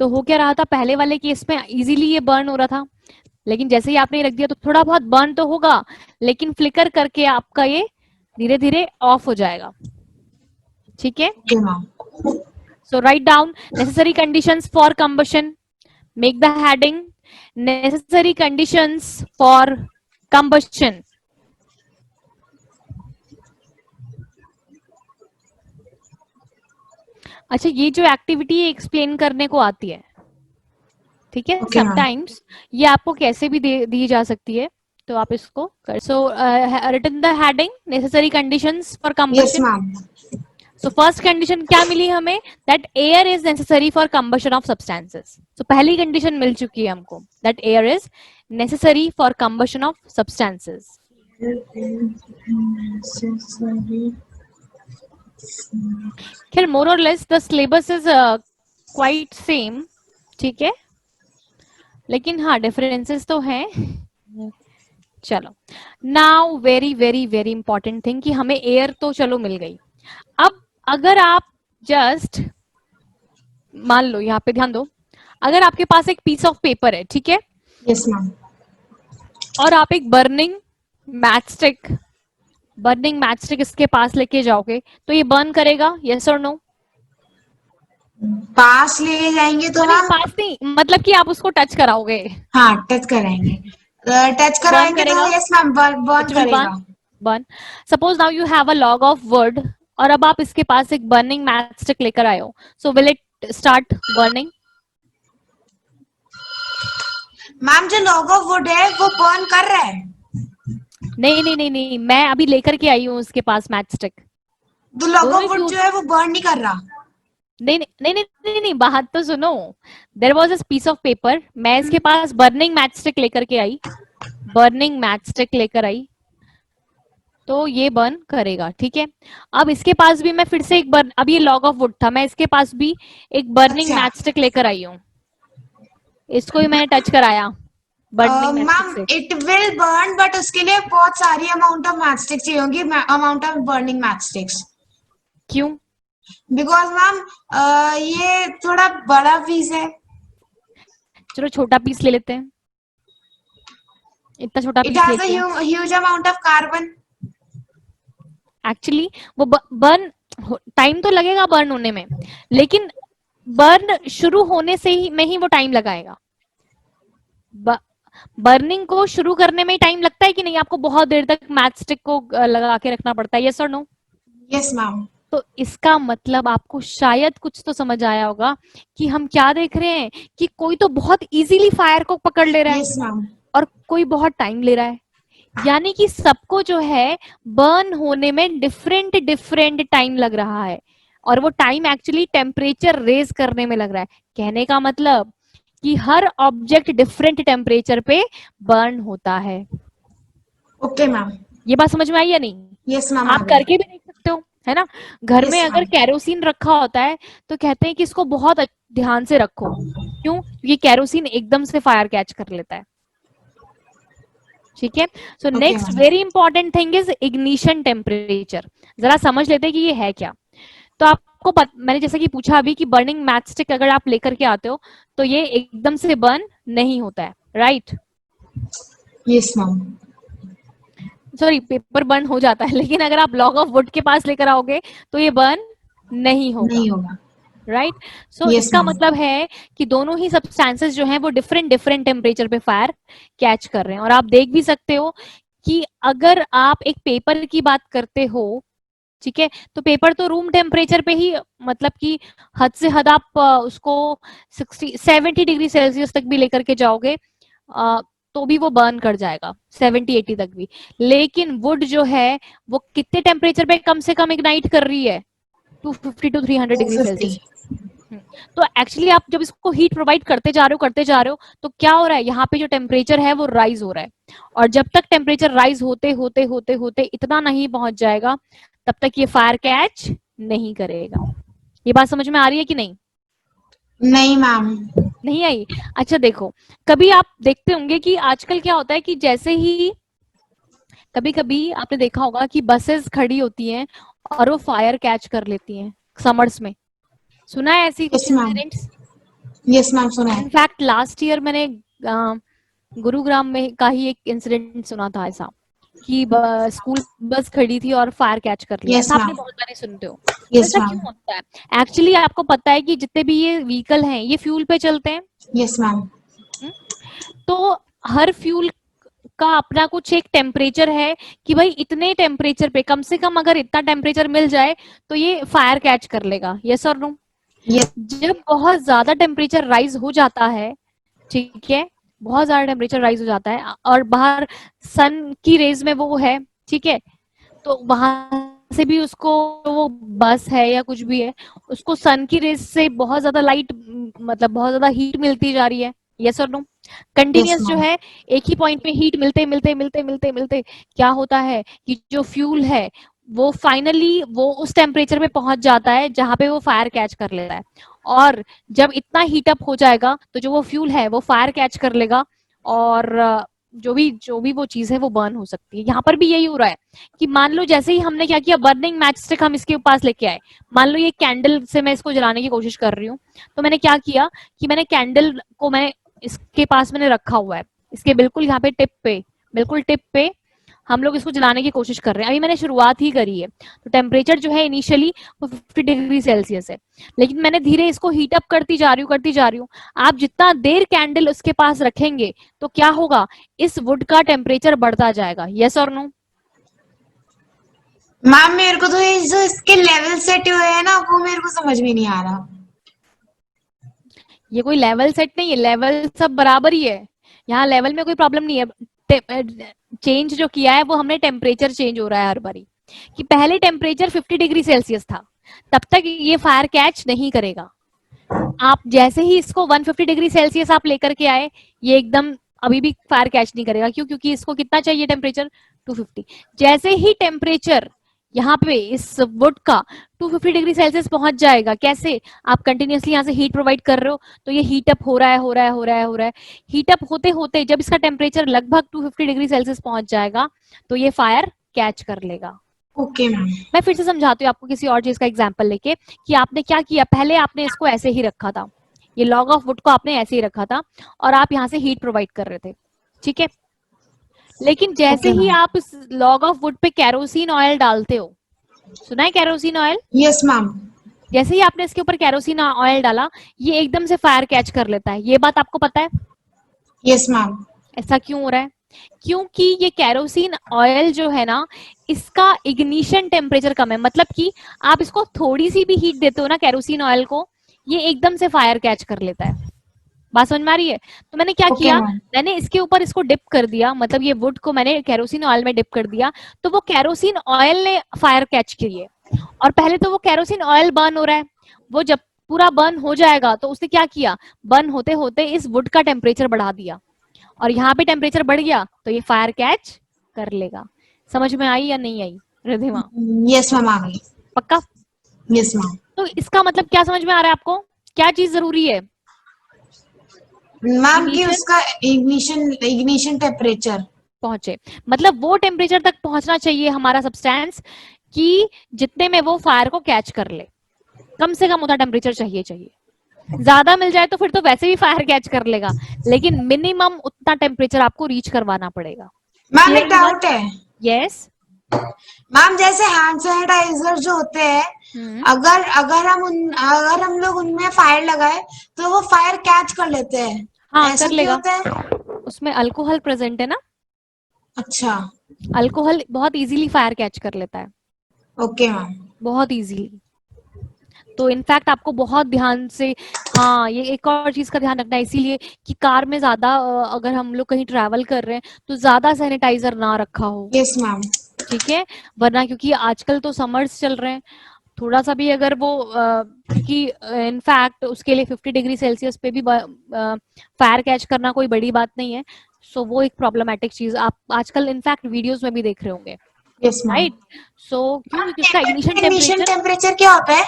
S1: तो हो क्या रहा था, पहले वाले केस में इजीली ये बर्न हो रहा था, लेकिन जैसे ही आपने रख दिया तो थोड़ा बहुत बर्न तो होगा, लेकिन फ्लिकर करके आपका ये धीरे धीरे ऑफ हो जाएगा, ठीक है?
S2: Okay, ma'am.
S1: So write down necessary conditions for combustion, make the heading necessary conditions for combustion. अच्छा, ये जो एक्टिविटी एक्सप्लेन करने को आती है, ठीक है?
S2: Okay, ma'am.
S1: समटाइम्स ये आपको कैसे भी दी जा सकती है तो आप इसको कर so written the heading necessary conditions for
S2: yes
S1: combustion.
S2: Ma'am.
S1: So first condition क्या मिली हमें, that air is necessary for combustion of substances. So पहली कंडीशन मिल चुकी है हमको, that air is necessary for combustion of substances. खैर more or less the syllabus is quite same, ठीक है, लेकिन हाँ डिफरेंसेस तो हैं. चलो now very very very important thing कि हमें एयर तो चलो मिल गई. अब अगर आप जस्ट मान लो, यहाँ पे ध्यान दो, अगर आपके पास एक पीस ऑफ पेपर है, ठीक है,
S2: यस मैम.
S1: और आप एक बर्निंग मैच स्टिक इसके पास लेके जाओगे तो ये बर्न करेगा, यस और नो?
S2: पास ले जाएंगे तो
S1: नहीं
S2: हम.
S1: पास नहीं, मतलब कि आप उसको टच कराओगे,
S2: हाँ, टच कराएंगे. टच
S1: बर्न
S2: कराएंगे तो
S1: करेगा,
S2: yes ma'am, burn
S1: it will
S2: करेगा.
S1: Burn. Suppose now you have a log of word, और अब आप इसके पास एक बर्निंग मैच स्टिक लेकर आए हो, so will it start burning?
S2: Ma'am जो लॉग ऑफ वुड है वो बर्न कर रहा है.
S1: नहीं नहीं नहीं नहीं, मैं अभी लेकर के आई हूँ उसके पास मैच स्टिक.
S2: तो लॉग
S1: दोनों
S2: ऑफ
S1: ही
S2: वुड
S1: फ्यूज,
S2: जो है वो बर्न नहीं कर रहा.
S1: नहीं नहीं नहीं नहीं नहीं, नहीं बात तो सुनो. There was a piece of paper, मैं इसके पास बर्निंग मैच स्टिक लेकर के आई, बर्निंग मैच स्टिक लेकर आई, तो ये बर्न करेगा, ठीक है. अब इसके पास भी मैं फिर से एक बर्न, अब ये लॉग ऑफ वुड था, मैं इसके पास भी एक बर्निंग
S2: अच्छा.
S1: मैच स्टिक लेकर आई हूँ, इसको भी मैंने टच कराया बर्निंग मैच स्टिक
S2: मैम
S1: से.
S2: इट विल बर्न, बट उसके लिए बहुत सारी अमाउंट ऑफ मैच स्टिक्स चाहिए होंगी, amount of burning match sticks.
S1: क्यों?
S2: बिकॉज मैम ये थोड़ा बड़ा पीस है.
S1: चलो छोटा पीस ले लेते हैं, इतना छोटा
S2: इट
S1: पीस
S2: हैज
S1: लेते हैं.
S2: A huge amount of carbon.
S1: Actually वो बर्न, टाइम तो लगेगा बर्न होने में, लेकिन बर्न शुरू होने से ही में ही वो टाइम लगाएगा. बर्निंग को शुरू करने में ही टाइम लगता है कि नहीं? आपको बहुत देर तक मैच स्टिक को लगा के रखना पड़ता है, यस और नो?
S2: Yes ma'am.
S1: तो इसका मतलब आपको शायद कुछ तो समझ आया होगा कि हम क्या देख रहे हैं, कि कोई तो बहुत इजीली फायर को पकड़ ले रहा है
S2: यस मैम.
S1: और कोई बहुत टाइम ले रहा है. यानी कि सबको जो है बर्न होने में डिफरेंट डिफरेंट टाइम लग रहा है, और वो टाइम एक्चुअली टेम्परेचर रेज करने में लग रहा है. कहने का मतलब कि हर ऑब्जेक्ट डिफरेंट टेम्परेचर पे बर्न होता है.
S2: Okay ma'am.
S1: ये बात समझ में आई या नहीं?
S2: यस मैम, आ
S1: आप
S2: गई.
S1: करके भी देख सकते हो, है ना. घर में
S2: यस
S1: अगर
S2: मैम.
S1: कैरोसिन रखा होता है तो कहते हैं कि इसको बहुत ध्यान से रखो. क्यों? क्योंकि कैरोसिन एकदम से फायर कैच कर लेता है, ठीक है. So
S2: okay
S1: next
S2: ma'am.
S1: Very important thing is ignition temperature. जरा समझ लेते हैं कि ये है क्या. तो आपको मैंने जैसे कि पूछा अभी कि बर्निंग मैच स्टिक अगर आप लेकर के आते हो तो ये एकदम से बर्न नहीं होता है, right?
S2: Yes ma'am.
S1: Sorry, paper burn हो जाता है, लेकिन अगर आप लॉग ऑफ वुड के पास लेकर आओगे तो ये बर्न नहीं होगा,
S2: नहीं होगा.
S1: राइट. सो
S2: यस
S1: इसका
S2: मैम.
S1: मतलब है कि दोनों ही सब्सटेंसेस जो हैं वो डिफरेंट डिफरेंट टेम्परेचर पे फायर कैच कर रहे हैं. और आप देख भी सकते हो कि अगर आप एक पेपर की बात करते हो, ठीक है, तो पेपर तो रूम टेम्परेचर पे ही, मतलब कि हद से हद आप उसको 70 डिग्री सेल्सियस तक भी लेकर के जाओगे तो भी वो बर्न कर जाएगा, 70-80 तक भी. लेकिन वुड जो है वो कितने टेम्परेचर पे कम से कम इग्नाइट कर रही है? 250 to 300 डिग्री
S2: 250.
S1: सेल्सियस. तो एक्चुअली आप जब इसको हीट प्रोवाइड करते जा रहे हो तो क्या हो रहा है, यहाँ पे जो टेम्परेचर है वो राइज हो रहा है. और जब तक टेम्परेचर राइज होते होते होते होते इतना नहीं पहुंच जाएगा तब तक ये फायर कैच नहीं करेगा. ये बात समझ में आ रही है कि नहीं?
S2: नहीं मैम.
S1: नहीं आई? अच्छा देखो, कभी आप देखते होंगे कि आजकल क्या होता है कि जैसे ही कभी कभी आपने देखा होगा कि बसेस खड़ी होती हैं और वो फायर कैच कर लेती हैं समर्स में. सुना है ऐसी कुछ
S2: yes ma'am.
S1: Incidents?
S2: Yes ma'am, सुना है.
S1: इनफैक्ट लास्ट ईयर मैंने गुरुग्राम में का ही एक इंसिडेंट सुना था ऐसा कि स्कूल बस खड़ी थी और फायर कैच कर लिया.
S2: यस
S1: ऐसा आपने
S2: मैम.
S1: बहुत बार सुनते हो. तो
S2: यस
S1: ऐसा
S2: मैम.
S1: क्यों होता है? एक्चुअली आपको पता है कि जितने भी ये व्हीकल हैं ये फ्यूल पे चलते हैं.
S2: Yes ma'am.
S1: तो हर फ्यूल का अपना कुछ एक टेम्परेचर है कि भाई इतने टेम्परेचर पे, कम से कम अगर इतना टेम्परेचर मिल जाए तो ये फायर कैच कर लेगा, यस और नो?
S2: यस.
S1: जब बहुत ज्यादा टेम्परेचर राइज हो जाता है, ठीक है, बहुत ज्यादा टेम्परेचर राइज हो जाता है और बाहर सन की रेज में वो है, ठीक है, तो वहां से भी उसको, वो बस है या कुछ भी है, उसको सन की रेज से बहुत ज्यादा लाइट, मतलब बहुत ज्यादा हीट मिलती जा रही है, यस और नो?
S2: यस
S1: कंटिन्यूअस जो
S2: मैम।
S1: है एक ही पॉइंट पे हीट मिलते मिलते मिलते मिलते मिलते क्या होता है कि जो फ्यूल है वो फाइनली वो उस टेम्परेचर पे पहुंच जाता है जहां पे वो फायर कैच कर लेता है। और जब इतना हीट अप हो जाएगा तो जो वो फ्यूल है वो फायर कैच कर लेगा, और जो भी वो चीज है वो बर्न हो सकती है। यहाँ पर भी यही हो रहा है कि मान लो जैसे ही हमने क्या किया, बर्निंग मैच स्टिक हम इसके पास लेके आए, मान लो ये कैंडल से मैं इसको जलाने की कोशिश कर रही हूँ, तो मैंने क्या किया कि मैंने कैंडल को मैंने इसके पास मैंने रखा हुआ है, इसके बिल्कुल यहाँ पे टिप पे, बिल्कुल टिप पे हम लोग इसको जलाने की कोशिश कर रहे हैं। अभी मैंने शुरुआत ही करी है, तो टेम्परेचर जो है इनिशियली वो 50 डिग्री सेल्सियस है, लेकिन मैंने धीरे इसको हीट अप करती जा रही हूँ, करती जा रही हूँ। आप जितना देर कैंडल उसके पास रखेंगे तो क्या होगा, इस वुड का टेम्परेचर बढ़ता जाएगा, यस और नो?
S2: मैम मेरे को तो ये जो इसके लेवल सेट हुए हैं ना, वो मेरे को समझ में नहीं आ रहा।
S1: ये कोई लेवल सेट नहीं है, लेवल सब बराबर ही है, यहाँ लेवल में कोई प्रॉब्लम नहीं है। चेंज जो किया है वो हमने टेम्परेचर चेंज हो रहा है हर बारी, कि पहले टेम्परेचर 50 डिग्री सेल्सियस था, तब तक ये फायर कैच नहीं करेगा। आप जैसे ही इसको 150 डिग्री सेल्सियस आप लेकर के आए, ये एकदम अभी भी फायर कैच नहीं करेगा। क्यों? क्योंकि इसको कितना चाहिए टेम्परेचर, 250। जैसे ही टेम्परेचर यहाँ पे इस वुड का 250 डिग्री सेल्सियस पहुंच जाएगा, कैसे? आप कंटिन्यूअसली यहाँ से हीट प्रोवाइड कर रहे हो, तो ये हीट अप हो रहा है, हो रहा है, हो रहा है, हो रहा है। हीट अप होते होते जब इसका टेम्परेचर लगभग 250 डिग्री सेल्सियस पहुंच जाएगा, तो ये फायर कैच कर लेगा।
S2: Okay ma'am.
S1: मैं फिर से समझाती हूँ आपको किसी और चीज का एग्जाम्पल लेके, कि आपने क्या किया, पहले आपने इसको ऐसे ही रखा था, ये लॉग ऑफ वुड को आपने ऐसे ही रखा था, और आप यहाँ से हीट प्रोवाइड कर रहे थे, ठीक है। लेकिन जैसे
S2: ओके
S1: ही
S2: मैम।
S1: आप इस लॉग ऑफ वुड पे केरोसिन ऑयल डालते हो, सुना है केरोसिन ऑयल?
S2: Yes ma'am.
S1: जैसे ही आपने इसके ऊपर केरोसिन ऑयल डाला, ये एकदम से फायर कैच कर लेता है। ये बात आपको पता है?
S2: Yes ma'am.
S1: ऐसा क्यों हो रहा है? क्योंकि ये केरोसिन ऑयल जो है ना, इसका इग्निशन टेम्परेचर कम है। मतलब कि आप इसको थोड़ी सी भी हीट देते हो ना केरोसिन ऑयल को, ये एकदम से फायर कैच कर लेता है। बात समझ में आ रही है? तो मैंने क्या
S2: ओके
S1: किया,
S2: मैम।
S1: मैंने इसके ऊपर इसको डिप कर दिया, मतलब ये वुड को मैंने केरोसिन ऑयल में डिप कर दिया, तो वो केरोसिन ऑयल ने फायर कैच किए। और पहले तो वो केरोसिन ऑयल बर्न हो रहा है, वो जब पूरा बर्न हो जाएगा तो उसने क्या किया, बर्न होते होते इस वुड का टेम्परेचर बढ़ा दिया, और यहाँ पे टेम्परेचर बढ़ गया तो ये फायर कैच कर लेगा। समझ में आई या नहीं आई रिधिमा?
S2: यस मैम आ गई।
S1: पक्का?
S2: Yes ma'am.
S1: तो इसका मतलब क्या समझ में आ रहा है आपको, क्या चीज जरूरी है?
S2: मैम कि
S1: इग्निशन
S2: उसका इग्निशन इग्निशन टेम्परेचर।
S1: पहुंचे, मतलब वो टेम्परेचर तक पहुंचना चाहिए हमारा सब्सटेंस, कि जितने में वो फायर को कैच कर ले। कम से कम उतना टेम्परेचर चाहिए, ज्यादा मिल जाए तो फिर तो वैसे भी फायर कैच कर लेगा, लेकिन मिनिमम उतना टेम्परेचर आपको रीच करवाना पड़ेगा।
S2: मैम
S1: क्लियर
S2: एक
S1: ये बात?
S2: डाउट है।
S1: यस।
S2: मैम जैसे हैंड सैनिटाइजर जो होते हैं, अगर अगर हम लोग उनमें फायर लगाए तो वो फायर कैच कर लेते हैं,
S1: हाँ
S2: ऐसा
S1: कर
S2: क्यों
S1: लेगा,
S2: होता है?
S1: उसमें अल्कोहल प्रेजेंट है ना,
S2: अच्छा।
S1: अल्कोहल बहुत इजीली फायर कैच कर लेता है,
S2: ओके मैम।
S1: बहुत इजीली। तो इनफैक्ट आपको बहुत ध्यान से, हाँ ये एक और चीज का ध्यान रखना है, इसीलिए कि कार में ज्यादा अगर हम लोग कहीं ट्रैवल कर रहे हैं तो ज्यादा सैनिटाइजर ना रखा हो,
S2: यस मैम।
S1: ठीक है। वरना क्योंकि आजकल तो समर्स चल रहे हैं, थोड़ा सा भी अगर वो क्योंकि इनफैक्ट उसके लिए 50 डिग्री सेल्सियस पे भी फायर कैच करना कोई बड़ी बात नहीं है। सो वो एक प्रॉब्लमेटिक चीज आप आजकल इनफैक्ट वीडियोस में भी देख रहे होंगे,
S2: यस मैम।
S1: राइट? सो क्यों? क्योंकि उसका इग्निशन
S2: इग्निशन
S1: टेम्परेचर,
S2: टेम्परेचर क्या होता है?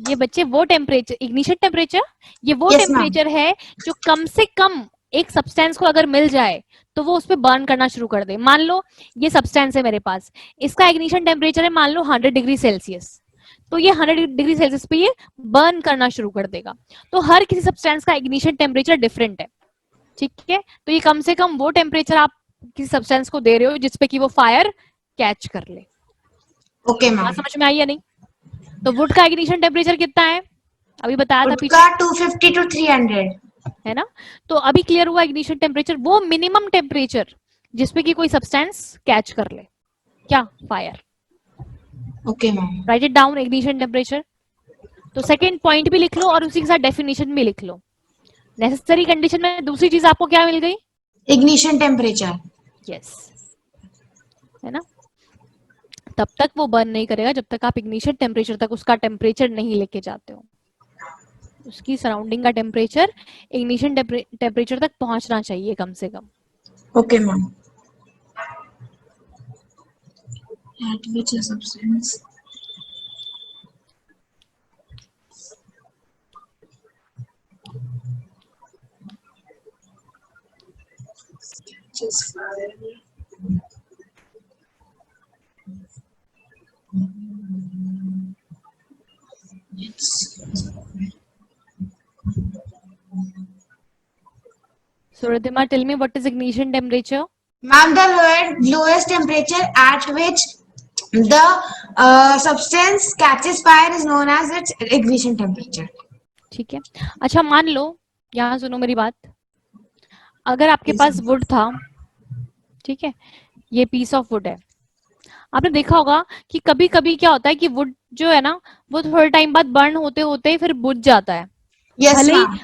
S1: ये बच्चे वो टेम्परेचर, इग्निशन टेम्परेचर ये वो
S2: यस मैम।
S1: टेम्परेचर है जो कम से कम एक सब्सटेंस को अगर मिल जाए तो वो उस पर बर्न करना शुरू कर दे। मान लो ये सब्सटेंस है मेरे पास, इसका इग्निशन टेम्परेचर है मान लो 100 डिग्री सेल्सियस, तो ये 100 डिग्री सेल्सियस पे ये बर्न करना शुरू कर देगा। तो हर किसी सब्सटेंस का इग्निशन टेम्परेचर डिफरेंट है, ठीक है। तो ये कम से कम वो टेम्परेचर आप किसी सब्सटेंस को दे रहे हो जिसपे कि वो फायर कैच कर ले।
S2: ओके
S1: बात
S2: मैम।
S1: समझ में आई या नहीं? तो वुड का इग्निशन टेम्परेचर कितना है, अभी बताया था
S2: उसका
S1: पीछे,
S2: 250 to 300।
S1: है ना? तो अभी क्लियर हुआ इग्निशन टेम्परेचर वो मिनिमम टेम्परेचर जिसपे कि कोई सब्सटेंस कैच कर ले, क्या? Fire.
S2: Okay ma'am.
S1: Right it down, ignition temperature. तो सेकंड पॉइंट भी लिख लो और उसी के साथ डेफिनेशन भी लिख लो। नेसेसरी कंडीशन में दूसरी चीज आपको क्या मिल गई?
S2: Ignition temperature.
S1: यस, है ना? तब तक वो बर्न नहीं करेगा जब तक आप इग्निशन टेम्परेचर तक उसका टेम्परेचर नहीं लेके जाते हो। उसकी सराउंडिंग का टेम्परेचर इग्निशन टेम्परेचर तक पहुंचना चाहिए कम से कम।
S2: Okay ma'am. At which a substance catches fire.
S1: So Ridhima, tell me what is ignition temperature?
S2: Ma'am, the lowest temperature at which the substance catches fire is known as its ignition temperature.
S1: ठीक है। अच्छा मान लो, यहाँ सुनो मेरी बात, अगर आपके
S2: Yes,
S1: पास
S2: ma'am.
S1: वुड था, ठीक है, ये पीस ऑफ वुड है, आपने देखा होगा कि कभी कभी क्या होता है कि वुड जो है ना वो थोड़े टाइम बाद बर्न होते होते फिर बुझ जाता है।
S2: Yes,
S1: भले
S2: ma'am.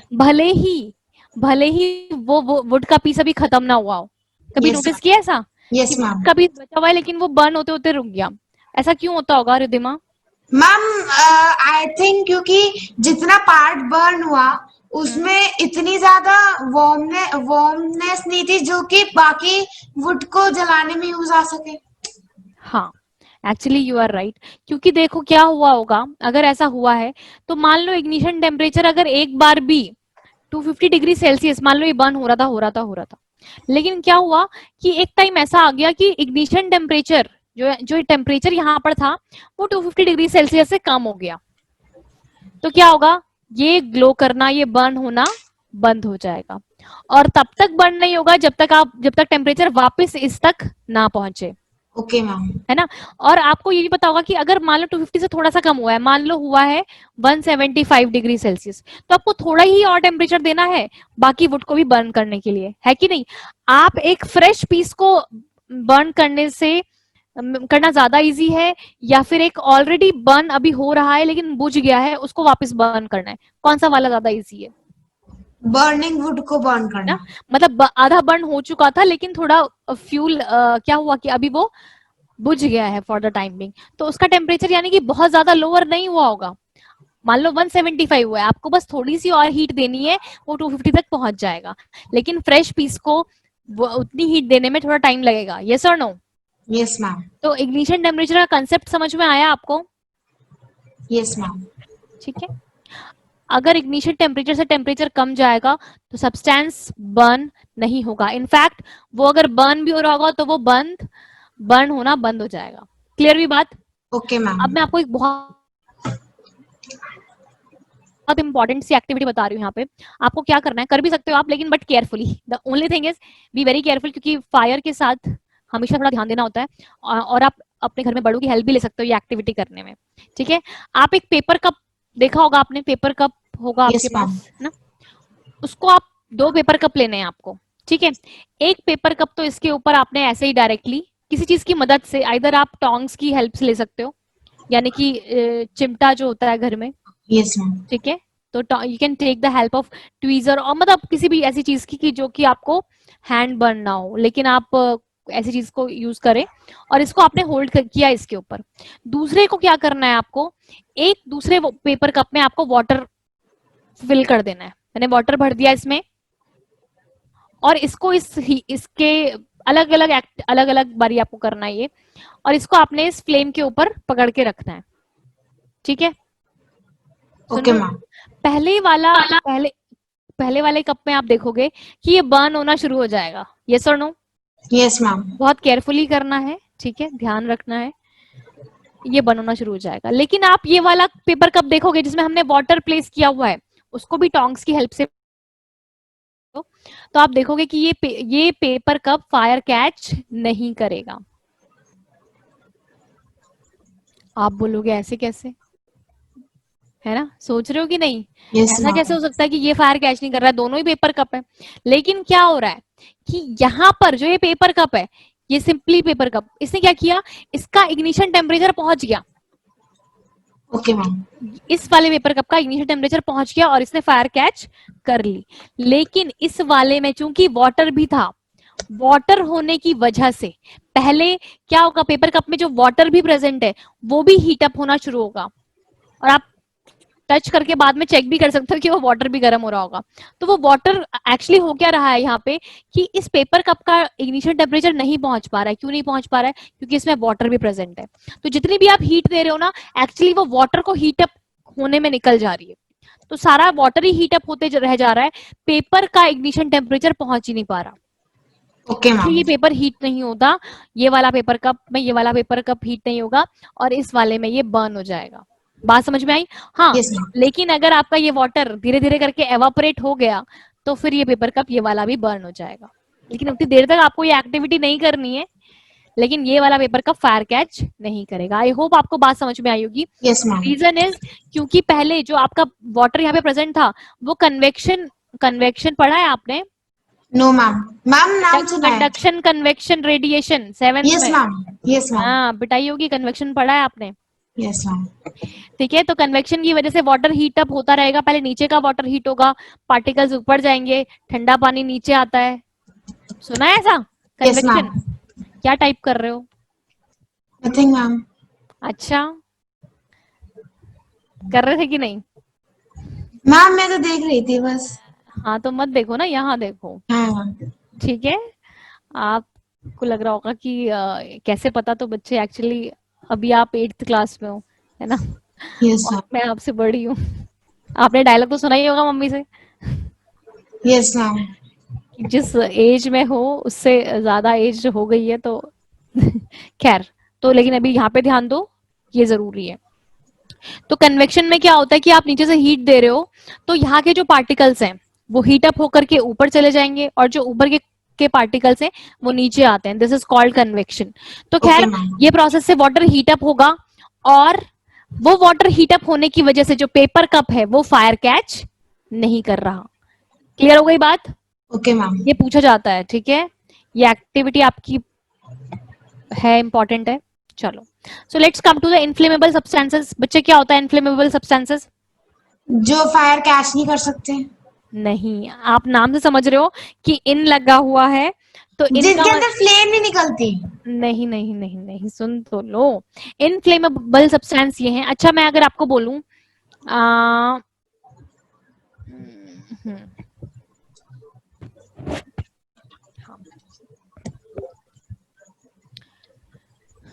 S1: भले ही वो वुड का पीस अभी खत्म ना हुआ हो। कभी
S2: Yes,
S1: नोटिस
S2: ma'am.
S1: किया ऐसा
S2: Yes,
S1: कि वुड
S2: ma'am.
S1: का पीस बचा हुआ है लेकिन वो बर्न होते होते रुक गया? ऐसा क्यों होता होगा रिद्धिमा?
S2: मैम आई थिंक क्योंकि जितना पार्ट बर्न हुआ उसमें इतनी ज्यादा वार्मनेस नहीं थी जो कि बाकी वुड को जलाने में यूज आ सके।
S1: हाँ, एक्चुअली यू आर राइट, क्योंकि देखो क्या हुआ होगा, अगर ऐसा हुआ है तो मान लो इग्निशन टेम्परेचर अगर एक बार भी 250 डिग्री सेल्सियस, मान लो ये बर्न हो रहा था, लेकिन क्या हुआ कि एक टाइम ऐसा आ गया कि इग्निशन टेम्परेचर जो टेम्परेचर यहाँ पर था वो 250 डिग्री सेल्सियस से कम हो गया, तो क्या होगा, ये ग्लो करना, ये बर्न होना बंद हो जाएगा। और तब तक बर्न नहीं होगा जब तक टेम्परेचर वापस इस तक ना पहुंचे,
S2: ओके मैम।
S1: है ना? और आपको ये भी पता होगा कि अगर मान लो 250 से थोड़ा सा कम हुआ है, मान लो हुआ है 175 डिग्री सेल्सियस, तो आपको थोड़ा ही और टेम्परेचर देना है बाकी वुड को भी बर्न करने के लिए, है कि नहीं? आप एक फ्रेश पीस को बर्न करना ज्यादा इजी है, या फिर एक ऑलरेडी बर्न अभी हो रहा है लेकिन बुझ गया है उसको वापस बर्न करना है? कौन सा वाला ज्यादा इजी है?
S2: बर्निंग वुड को बर्न
S1: ना,
S2: करना।
S1: मतलब आधा बर्न हो चुका था लेकिन थोड़ा फ्यूल क्या हुआ कि अभी वो बुझ गया है फॉर द टाइम बिंग, तो उसका टेम्परेचर यानी कि बहुत ज्यादा लोअर नहीं हुआ होगा। मान लो 175 हुआ है, आपको बस थोड़ी सी और हीट देनी है, वो 250 तक पहुंच जाएगा, लेकिन फ्रेश पीस को वो उतनी हीट देने में थोड़ा टाइम लगेगा। यस और नो?
S2: Yes ma'am.
S1: तो इग्निशन टेम्परेचर का कंसेप्ट समझ में आया आपको?
S2: Yes ma'am.
S1: ठीक है। अगर इग्निशन टेम्परेचर से टेम्परेचर कम जाएगा तो सब्सटेंस बर्न नहीं होगा, इनफैक्ट वो अगर बर्न भी हो रहा होगा तो वो बर्न होना बंद हो जाएगा। क्लियर हुई बात?
S2: Okay ma'am.
S1: अब मैं आपको एक बहुत इंपॉर्टेंट सी एक्टिविटी बता रही हूँ यहाँ पे। आपको क्या करना है, कर भी सकते हो आप लेकिन but carefully, the only thing is be very careful, क्योंकि फायर के साथ हमेशा थोड़ा ध्यान देना होता है, और आप अपने घर में बड़ों की हेल्प भी ले सकते हो ये एक्टिविटी करने में। ठीक है, आप एक पेपर कप देखा होगा आपने, पेपर कप होगा आपके
S2: Yes, ma'am.
S1: पास ना, उसको आप 2 पेपर कप लेने हैं आपको। ठीक है, एक पेपर कप तो इसके ऊपर आपने ऐसे ही डायरेक्टली किसी चीज की मदद से, आइदर आप टोंग्स की हेल्प से ले सकते हो, यानी कि चिमटा जो होता है घर में,
S2: Yes, ma'am.
S1: ठीक है, तो you can take the help of tweezer, और मतलब किसी भी ऐसी चीज की जो कि आपको हैंड बर्न ना हो, लेकिन आप ऐसी चीज को यूज करें, और इसको आपने होल्ड किया इसके ऊपर। दूसरे को क्या करना है, आपको एक दूसरे पेपर कप में आपको वाटर फिल कर देना है। मैंने वाटर भर दिया इसमें, और इसको इसके अलग अलग बारी आपको करना है ये, और इसको आपने इस फ्लेम के ऊपर पकड़ के रखना है। ठीक है,
S2: ओके मैम।
S1: पहले वाले कप में आप देखोगे कि ये बर्न होना शुरू हो जाएगा। यस और नो?
S2: Yes ma'am.
S1: बहुत केयरफुली करना है, ठीक है, ध्यान रखना है, ये बर्न होना शुरू हो जाएगा। लेकिन आप ये वाला पेपर कप देखोगे जिसमें हमने वाटर प्लेस किया हुआ है, उसको भी टोंग्स की हेल्प से, तो आप देखोगे कि ये पेपर कप फायर कैच नहीं करेगा। आप बोलोगे ऐसे कैसे, है ना? सोच रहे हो कि नहीं?
S2: Yes,
S1: ऐसा
S2: ma'am.
S1: कैसे हो सकता है कि ये फायर कैच नहीं कर रहा है, दोनों ही पेपर कप है। लेकिन क्या हो रहा है कि यहाँ पर जो ये पेपर कप है, ये सिंपली पेपर कप, इसने क्या किया, इसका इग्निशन टेम्परेचर पहुंच गया।
S2: Okay ma'am.
S1: इस वाले पेपर कप का इनिशियल टेम्परेचर पहुंच गया और इसने फायर कैच कर ली, लेकिन इस वाले में चूंकि वाटर भी था, वाटर होने की वजह से पहले क्या होगा, पेपर कप में जो वाटर भी प्रेजेंट है वो भी हीट अप होना शुरू होगा, और आप टच करके बाद में चेक भी कर सकते हो कि वो वाटर भी गर्म हो रहा होगा। तो वो वाटर एक्चुअली हो क्या रहा है यहाँ पे कि इस पेपर कप का इनिशियल टेम्परेचर नहीं पहुंच पा रहा है। क्यों नहीं पहुंच पा रहा है? क्योंकि इसमें वाटर भी प्रेजेंट है। तो जितनी भी आप हीट दे रहे हो ना, एक्चुअली वो वाटर को हीट अप होने में निकल जा रही है, तो सारा वाटर ही हीट अप होते रह जा रहा है, पेपर का इग्निशन टेम्परेचर पहुंच ही नहीं पा रहा।
S2: ओके
S1: इसलिए
S2: मैम।
S1: ये पेपर हीट नहीं होता, ये वाला पेपर कप में ये वाला पेपर कप हीट नहीं होगा, और इस वाले में ये बर्न हो जाएगा। बात समझ में आई? हाँ,
S2: यस मैम।
S1: लेकिन अगर आपका ये वाटर धीरे धीरे करके एवापोरेट हो गया तो फिर ये पेपर कप ये वाला भी बर्न हो जाएगा, लेकिन उतनी देर तक आपको ये एक्टिविटी नहीं करनी है, लेकिन ये वाला पेपर कप फायर कैच नहीं करेगा। आई होप आपको बात समझ में आई होगी।
S2: Yes ma'am.
S1: रीजन इज क्योंकि पहले जो आपका वाटर यहाँ पे प्रेजेंट था वो कन्वेक्शन, कन्वेक्शन पढ़ा है आपने?
S2: No ma'am. मैम नाम सुना है।
S1: Conduction, convection, radiation, seventh
S2: yes
S1: में।
S2: मैम। Yes ma'am.
S1: हाँ बिटाई होगी, कन्वेक्शन पढ़ा है आपने।
S2: Yes ma'am.
S1: ठीक है, तो कन्वेक्शन की वजह से वाटर हीट अप होता रहेगा, पहले नीचे का वाटर हीट होगा, पार्टिकल्स ऊपर जाएंगे, ठंडा पानी नीचे आता है। सुना है ऐसा
S2: यस
S1: कन्वेक्शन?
S2: मैम।
S1: क्या टाइप कर रहे हो?
S2: Nothing ma'am.
S1: अच्छा, कर रहे थे कि नहीं?
S2: मैम मैं तो देख रही थी बस।
S1: हाँ तो मत देखो ना, यहाँ देखो।
S2: हाँ मैम।
S1: ठीक है, आपको लग रहा होगा कि कैसे पता, तो बच्चे एक्चुअली अभी आप 8th क्लास में हो, है ना,
S2: यस
S1: और
S2: मैम।
S1: मैं आपसे बड़ी हूँ। आपने डायलॉग तो सुना ही होगा मम्मी से,
S2: यस मैम।
S1: जिस एज में हो उससे ज्यादा एज हो गई है तो खैर, तो लेकिन अभी यहाँ पे ध्यान दो, ये जरूरी है। तो कन्वेक्शन में क्या होता है कि आप नीचे से हीट दे रहे हो, तो यहाँ के जो पार्टिकल्स हैं वो हीट अप होकर के ऊपर चले जाएंगे, और जो ऊपर के पार्टिकल्स हैं वो नीचे आते हैं। This is called convection. तो
S2: ओके
S1: खैर,
S2: मैम।
S1: ये प्रोसेस से वाटर हीट अप होगा, और वो वाटर हीट अप होने की वजह से जो पेपर कप है वो फायर कैच नहीं कर रहा। क्लियर हो गई बात?
S2: Okay ma'am.
S1: ये पूछा जाता है, ठीक है, ये एक्टिविटी आपकी है, इंपॉर्टेंट है। चलो, so let's come to the inflammable substances. बच्चे, क्या होता है इनफ्लेमेबल सब्सटेंसेस?
S2: जो फायर कैच नहीं कर सकते,
S1: नहीं, आप नाम से समझ रहे हो कि इन लगा हुआ है, तो इनका
S2: जिनके अंदर फ्लेम नहीं निकलती।
S1: नहीं नहीं नहीं नहीं, सुन तो लो। इनफ्लेमेबल सब्सटेंस ये हैं। अच्छा, मैं अगर आपको बोलूं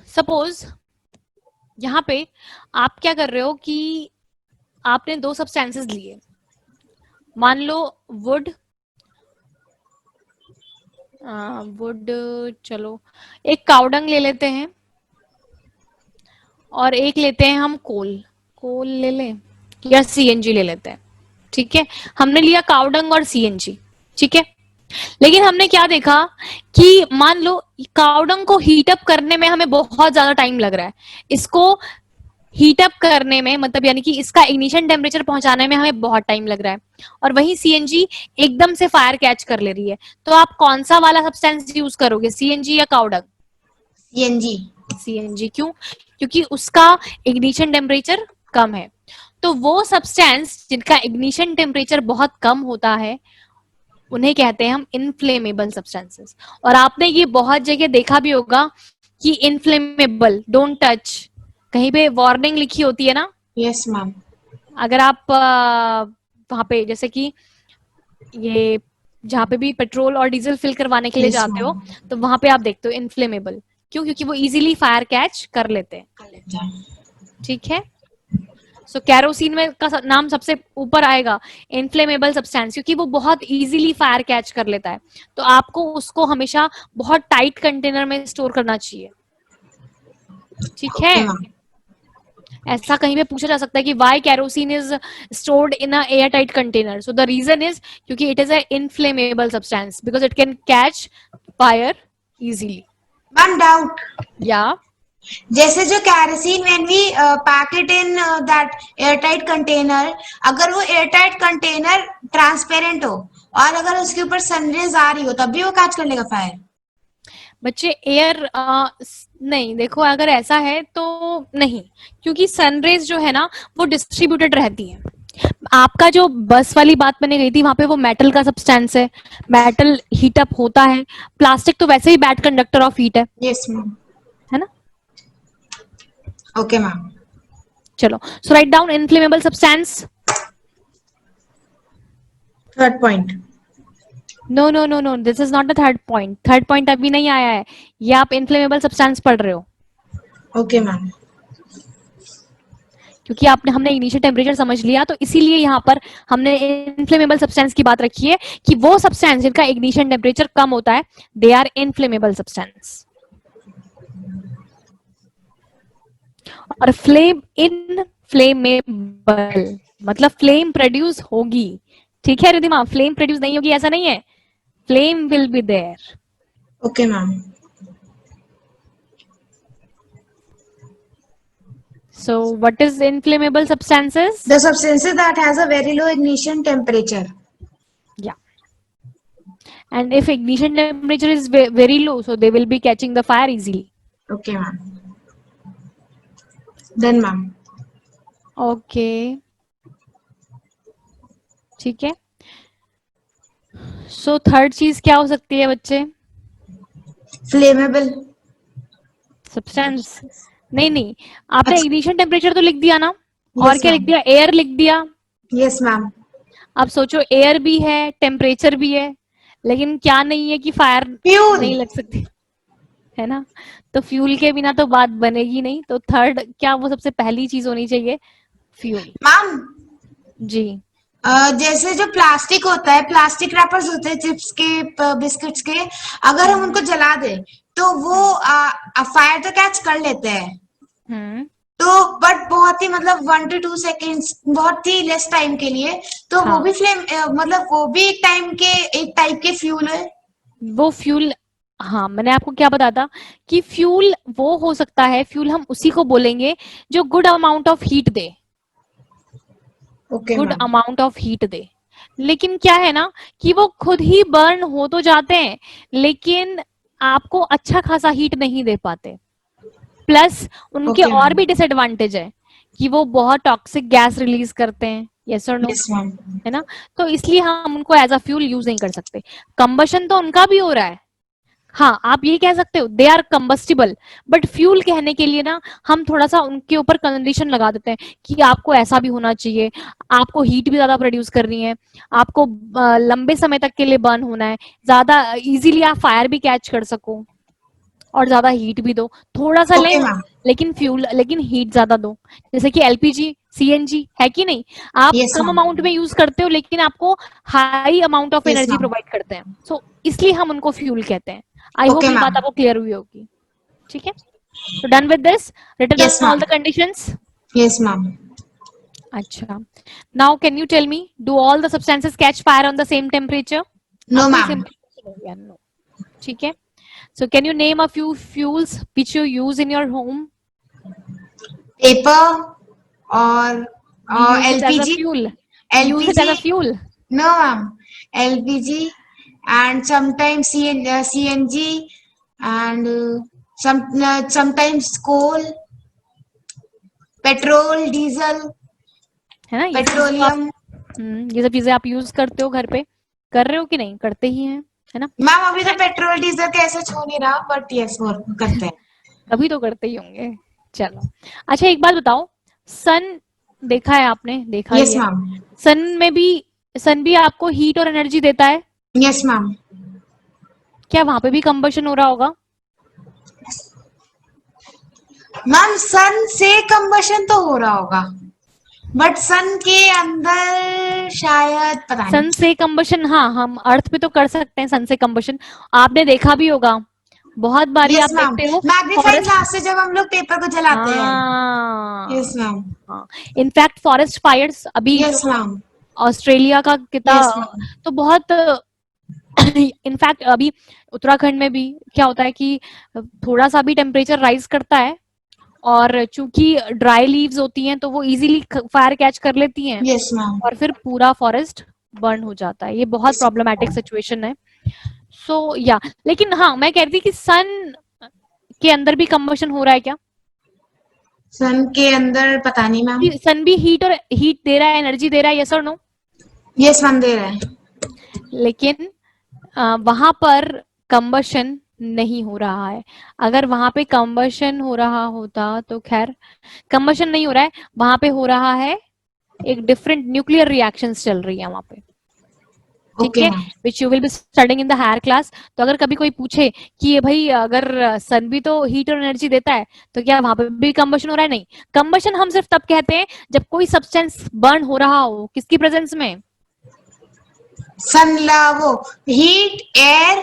S1: सपोज यहाँ पे आप क्या कर रहे हो कि आपने 2 सब्सटेंसेस लिए, मान लो वुड, वुड, चलो एक काउडंग ले लेते हैं, और एक लेते हैं हम कोल, कोल ले लें या सीएनजी ले लेते हैं। ठीक है, हमने लिया काउडंग और सीएनजी, ठीक है, लेकिन हमने क्या देखा कि मान लो काउडंग को हीट अप करने में हमें बहुत ज्यादा टाइम लग रहा है, इसको हीट अप करने में, मतलब यानी कि इसका इग्निशन टेम्परेचर पहुंचाने में हमें बहुत टाइम लग रहा है, और वही सीएनजी एकदम से फायर कैच कर ले रही है। तो आप कौन सा वाला सब्सटेंस यूज करोगे, सीएनजी या काउडंग?
S2: सीएनजी।
S1: सीएनजी। क्यों? क्योंकि उसका इग्निशन टेम्परेचर कम है। तो वो सब्सटेंस जिनका इग्निशन टेम्परेचर बहुत कम होता है उन्हें कहते हैं हम इनफ्लेमेबल सब्सटेंसेस। और आपने ये बहुत जगह देखा भी होगा कि इनफ्लेमेबल, डोंट टच, कहीं पे वार्निंग लिखी होती है ना।
S2: Yes ma'am.
S1: अगर आप वहां पे जैसे कि ये जहाँ पे भी पेट्रोल और डीजल फिल करवाने के लिए
S2: यस
S1: जाते हो,
S2: मैम।
S1: तो वहां पे आप देखते हो इनफ्लेमेबल। क्यों? क्योंकि वो इजीली फायर कैच कर लेते हैं। ठीक है, सो कैरोसिन में का नाम सबसे ऊपर आएगा, इनफ्लेमेबल सब्सटेंस, क्योंकि वो बहुत इजीली फायर कैच कर लेता है। तो आपको उसको हमेशा बहुत टाइट कंटेनर में स्टोर करना चाहिए। ठीक है,
S2: ओके मैम।
S1: ऐसा कहीं पे पूछा जा सकता है कि why kerosene is stored in a air tight container. So the reason is क्योंकि it is a inflammable substance because it can catch fire easily.
S2: Ma'am doubt,
S1: या
S2: जैसे जो कैरोसिन when we pack it in that airtight container, अगर वो airtight container transparent हो और अगर उसके ऊपर सनरेज आ रही हो तब भी वो कैच कर लेगा फायर?
S1: बच्चे एयर नहीं, देखो अगर ऐसा है तो नहीं, क्योंकि सनरेज जो है ना वो डिस्ट्रीब्यूटेड रहती है। आपका जो बस वाली बात मैंने कही थी, वहां पे वो मेटल का सब्सटेंस है, मेटल हीट अप होता है, प्लास्टिक तो वैसे ही bad conductor of heat
S2: yes ma'am.
S1: है ना।
S2: Okay ma'am.
S1: चलो, so write down inflammable substance.
S2: Third point.
S1: No no no no, this is not the third point, third point अभी नहीं आया है, ये आप इनफ्लेमेबल सब्सटेंस पढ़ रहे हो,
S2: ओके मैम।
S1: क्योंकि आपने हमने इनिशियल टेम्परेचर समझ लिया, तो इसीलिए यहाँ पर हमने इनफ्लेमेबल सब्सटेंस की बात रखी है कि वो सब्सटेंस जिनका इग्निशन टेम्परेचर कम होता है, दे आर इनफ्लेमेबल सब्सटेंस। और फ्लेम इनफ्लेमेबल मतलब फ्लेम प्रोड्यूस होगी, ठीक है रिधिमा, फ्लेम प्रोड्यूस नहीं होगी ऐसा नहीं है, flame will be there.
S2: Okay ma'am.
S1: So what is inflammable substances?
S2: The substances that has a very low ignition temperature.
S1: Yeah. And if ignition temperature is very low, so they will be catching the fire easily.
S2: Okay ma'am. Done ma'am.
S1: Okay. ठीक है। So third चीज क्या हो सकती है बच्चे?
S2: Flammable
S1: substance नहीं नहीं, आपने
S2: अच्छा।
S1: इग्निशन टेम्परेचर तो लिख दिया ना, और
S2: यस
S1: क्या लिख
S2: मैम।
S1: दिया? एयर लिख दिया।
S2: Yes ma'am.
S1: अब सोचो एयर भी है, टेम्परेचर भी है, लेकिन क्या नहीं है कि फायर
S2: फ्यूल।
S1: नहीं लग सकती, है ना। तो फ्यूल के बिना तो बात बनेगी नहीं, तो थर्ड क्या वो सबसे पहली चीज होनी चाहिए? फ्यूल।
S2: मैम
S1: जी।
S2: जैसे जो प्लास्टिक होता है, प्लास्टिक रैपर्स होते हैं चिप्स के, बिस्किट्स के, अगर हम उनको जला दें तो वो फायर तो कैच कर लेते हैं,
S1: हम्म।
S2: तो बट बहुत ही मतलब 1 to 2 सेकेंड्स, बहुत ही लेस टाइम के लिए, तो वो
S1: हाँ,
S2: भी मतलब वो भी एक टाइप के फ्यूल है।
S1: वो फ्यूल, हाँ मैंने आपको क्या बताया था कि फ्यूल वो हो सकता है, फ्यूल हम उसी को बोलेंगे जो गुड अमाउंट ऑफ हीट दे,
S2: okay
S1: good
S2: ma'am.
S1: Amount of heat दे। लेकिन क्या है ना कि वो खुद ही बर्न हो तो जाते हैं, लेकिन आपको अच्छा खासा हीट नहीं दे पाते। प्लस उनके
S2: ओके
S1: और
S2: मैम।
S1: भी डिसएडवांटेज है कि वो बहुत टॉक्सिक गैस रिलीज करते हैं, यस और नो,
S2: यस मैम।
S1: है ना। तो इसलिए हम उनको एज अ फ्यूल यूज नहीं कर सकते। कंबशन तो उनका भी हो रहा है, हाँ आप ये कह सकते हो they are combustible, but fuel कहने के लिए ना हम थोड़ा सा उनके ऊपर कंडीशन लगा देते हैं कि आपको ऐसा भी होना चाहिए, आपको हीट भी ज्यादा प्रोड्यूस करनी है, आपको लंबे समय तक के लिए बर्न होना है, ज्यादा इजीली आप फायर भी कैच कर सको, और ज्यादा हीट भी दो, थोड़ा सा
S2: ओके
S1: लें
S2: मैम।
S1: लेकिन फ्यूल, लेकिन हीट ज्यादा दो। जैसे कि एलपीजी, सीएनजी है कि नहीं, आप
S2: यस
S1: कम
S2: मैम।
S1: अमाउंट में यूज करते हो लेकिन आपको high amount of
S2: yes
S1: energy
S2: ma'am.
S1: Provide करते हैं, सो इसलिए हम उनको फ्यूल कहते हैं। आई होप
S2: ओके
S1: ये बात
S2: मैम।
S1: आपको क्लियर हुई होगी, ठीक है। तो done with this, written
S2: yes
S1: down all
S2: ma'am.
S1: The conditions.
S2: Yes ma'am.
S1: अच्छा, now can you tell me, do all the substances catch fire on the same temperature?
S2: No
S1: अब तो ये
S2: मैम।
S1: सिंपल क्वेश्चन हो गया, no, ठीक है। So can you name a few fuels which you use in your home?
S2: Paper और
S1: You use it as a
S2: LPG.
S1: fuel. You use it as
S2: LPG.
S1: a fuel.
S2: No ma'am. LPG and sometimes CNG and sometimes coal, petrol, diesel,
S1: है ना, ये सब चीजें तो आप
S2: petroleum.
S1: ये सब चीजें आप यूज करते हो घर पे, कर रहे हो कि नहीं, करते ही हैं, है ना।
S2: मैम अभी तो पेट्रोल डीजल कैसे छो नहीं रहा, बट यस वो करते हैं।
S1: कभी तो करते ही होंगे। चलो, अच्छा एक बात बताओ, सन देखा है आपने, देखा ही
S2: यस
S1: है,
S2: मैम।
S1: सन में भी, सन भी आपको हीट और एनर्जी देता है,
S2: यस मैम।
S1: क्या वहां पे भी कंबशन हो रहा होगा?
S2: मैम सन से कंबशन तो हो रहा होगा, बट सन के अंदर शायद पता नहीं।
S1: सन से कंबशन, हाँ हम अर्थ पे तो कर सकते हैं सन से कंबशन, आपने देखा भी होगा, बहुत बारी
S2: यस
S1: आप
S2: मैम।
S1: देखते हो
S2: मैग्नीफाइंग
S1: फॉरेस्ट,
S2: ग्लास से जब हम लोग पेपर को जलाते हैं। यस
S1: हाँ
S2: मैम।
S1: हाँ, इनफैक्ट फॉरेस्ट फायर्स अभी जो
S2: यस मैम।
S1: ऑस्ट्रेलिया का कितना,
S2: यस मैम।
S1: तो बहुत इनफैक्ट अभी उत्तराखंड में भी क्या होता है कि थोड़ा सा भी टेम्परेचर राइज करता है, और चूंकि ड्राई लीव्स होती हैं तो वो इजीली फायर कैच कर लेती हैं,
S2: यस मैम।
S1: और फिर पूरा फॉरेस्ट बर्न हो जाता है, ये बहुत प्रॉब्लमेटिक सिचुएशन है। सो या लेकिन हाँ मैं कह रही थी कि सन के अंदर भी कंबशन हो रहा है क्या?
S2: सन के अंदर पता नहीं मैम।
S1: सन भी हीट दे रहा है, एनर्जी दे रहा है, यस और नो?
S2: यस मैम, दे रहा है।
S1: लेकिन वहां पर कंबशन नहीं हो रहा है। अगर वहां पे कंबशन हो रहा होता तो खैर, कंबशन नहीं हो रहा है, वहां पे हो रहा है एक डिफरेंट न्यूक्लियर रिएक्शंस चल रही है वहां पे, ठीक
S2: ओके
S1: है,
S2: ma'am.
S1: Which you will be studying in the higher class. तो अगर कभी कोई पूछे कि ये भाई अगर सन भी तो हीट और एनर्जी देता है तो क्या वहां पे भी कंबशन हो रहा है? नहीं, कंबशन हम सिर्फ तब कहते हैं जब कोई सब्सटेंस बर्न हो रहा हो, किसकी प्रेजेंस में?
S2: सन वो हीट एयर,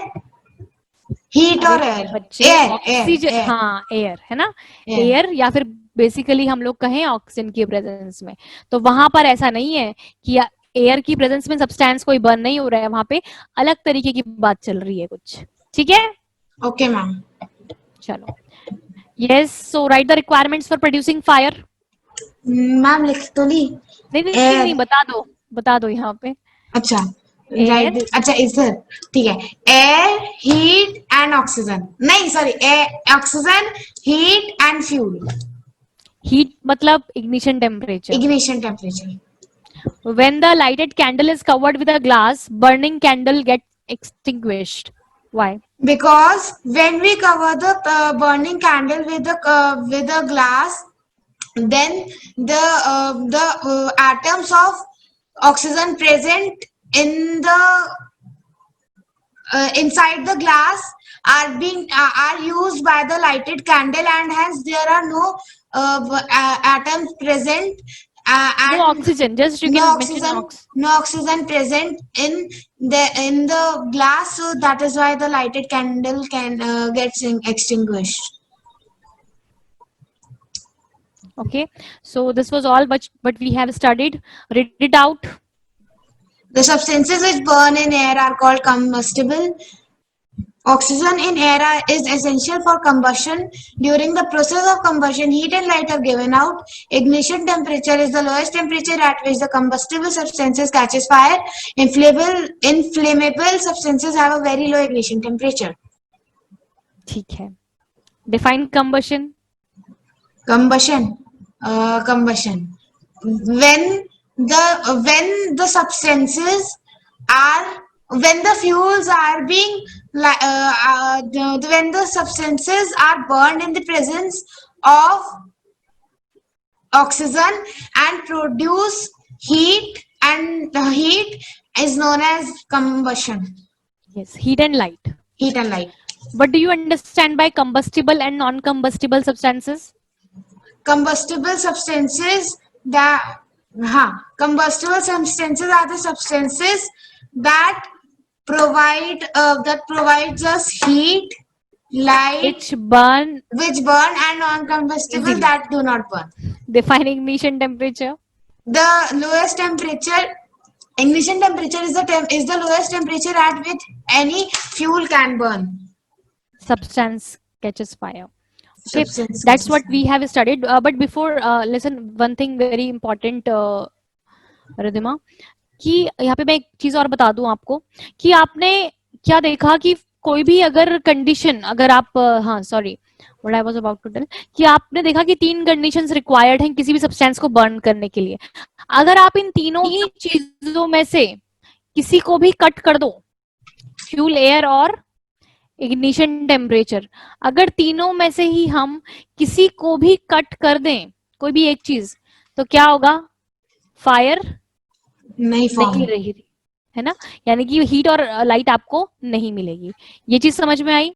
S2: हीट
S1: अरे
S2: और एयर।
S1: बच्चे,
S2: एयर एयर
S1: ऑक्सीजन,
S2: एयर
S1: हाँ एयर है ना,
S2: एयर।
S1: एयर या फिर बेसिकली हम लोग कहें ऑक्सीजन की प्रेजेंस में। तो वहां पर ऐसा नहीं है कि एयर की प्रेजेंस में सब्सटेंस कोई बर्न नहीं हो रहा है, वहां पे अलग तरीके की बात चल रही है कुछ, ठीक है?
S2: Okay ma'am.
S1: चलो, yes, so write the requirements for producing fire.
S2: Ma'am लिख तो ली।
S1: नहीं नहीं नहीं नहीं,
S2: एयर,
S1: बता दो यहाँ पे।
S2: अच्छा
S1: एयर,
S2: राइट, अच्छा इधर, ठीक है। एयर, हीट एंड ऑक्सीजन, नहीं sorry, air oxygen, heat and fuel.
S1: Heat मतलब ignition temperature.
S2: Ignition temperature.
S1: When the lighted candle is covered with a glass, burning candle gets extinguished. Why?
S2: Because when we cover the burning candle with the glass, then the atoms of oxygen present in the inside the glass are used by the lighted candle, and hence there are no atoms present,
S1: No
S2: and
S1: oxygen. Just you can mention ox.
S2: no oxygen present in the glass, so that is why the lighted candle can gets extinguished.
S1: Okay. So this was all but we have studied. Read it out.
S2: The substances which burn in air are called combustible. Oxygen in air is essential for combustion. During the process of combustion, heat and light are given out. Ignition temperature is the lowest temperature at which the combustible substances catches fire. Inflammable substances have a very low ignition temperature.
S1: ठीक है. Define combustion.
S2: Combustion. When the substances are, when the fuels are being when the substances are burned in the presence of oxygen and produce heat, and the heat is known as combustion.
S1: Yes, heat and light.
S2: Heat and light.
S1: What do you understand by combustible and non-combustible substances?
S2: Combustible substances combustible substances are the substances that provides us heat, light,
S1: Which burn
S2: which burn, and non-combustible
S1: easily.
S2: that do not burn.
S1: Define ignition temperature.
S2: The lowest temperature, ignition temperature is the lowest temperature at which any fuel can burn.
S1: Substance catches fire. Okay,
S2: Substance
S1: that's
S2: catches
S1: what
S2: fire.
S1: we have studied. But before, listen, one thing very important, Ridhima, कि यहाँ पे मैं एक चीज और बता दूं आपको कि आपने क्या देखा कि कोई भी अगर कंडीशन, अगर आप हाँ sorry what I was about to tell, कि आपने देखा कि 3 कंडीशंस रिक्वायर्ड हैं किसी भी सब्सटेंस को बर्न करने के लिए। अगर आप इन तीनों ही चीजों में से किसी को भी कट कर दो, फ्यूल, एयर और इग्निशन टेम्परेचर, अगर तीनों में से ही हम किसी को भी कट कर दें, कोई भी एक चीज, तो क्या होगा? फायर
S2: नहीं
S1: नहीं रही, है ना, यानी कि हीट और लाइट आपको नहीं मिलेगी। ये चीज समझ में आई?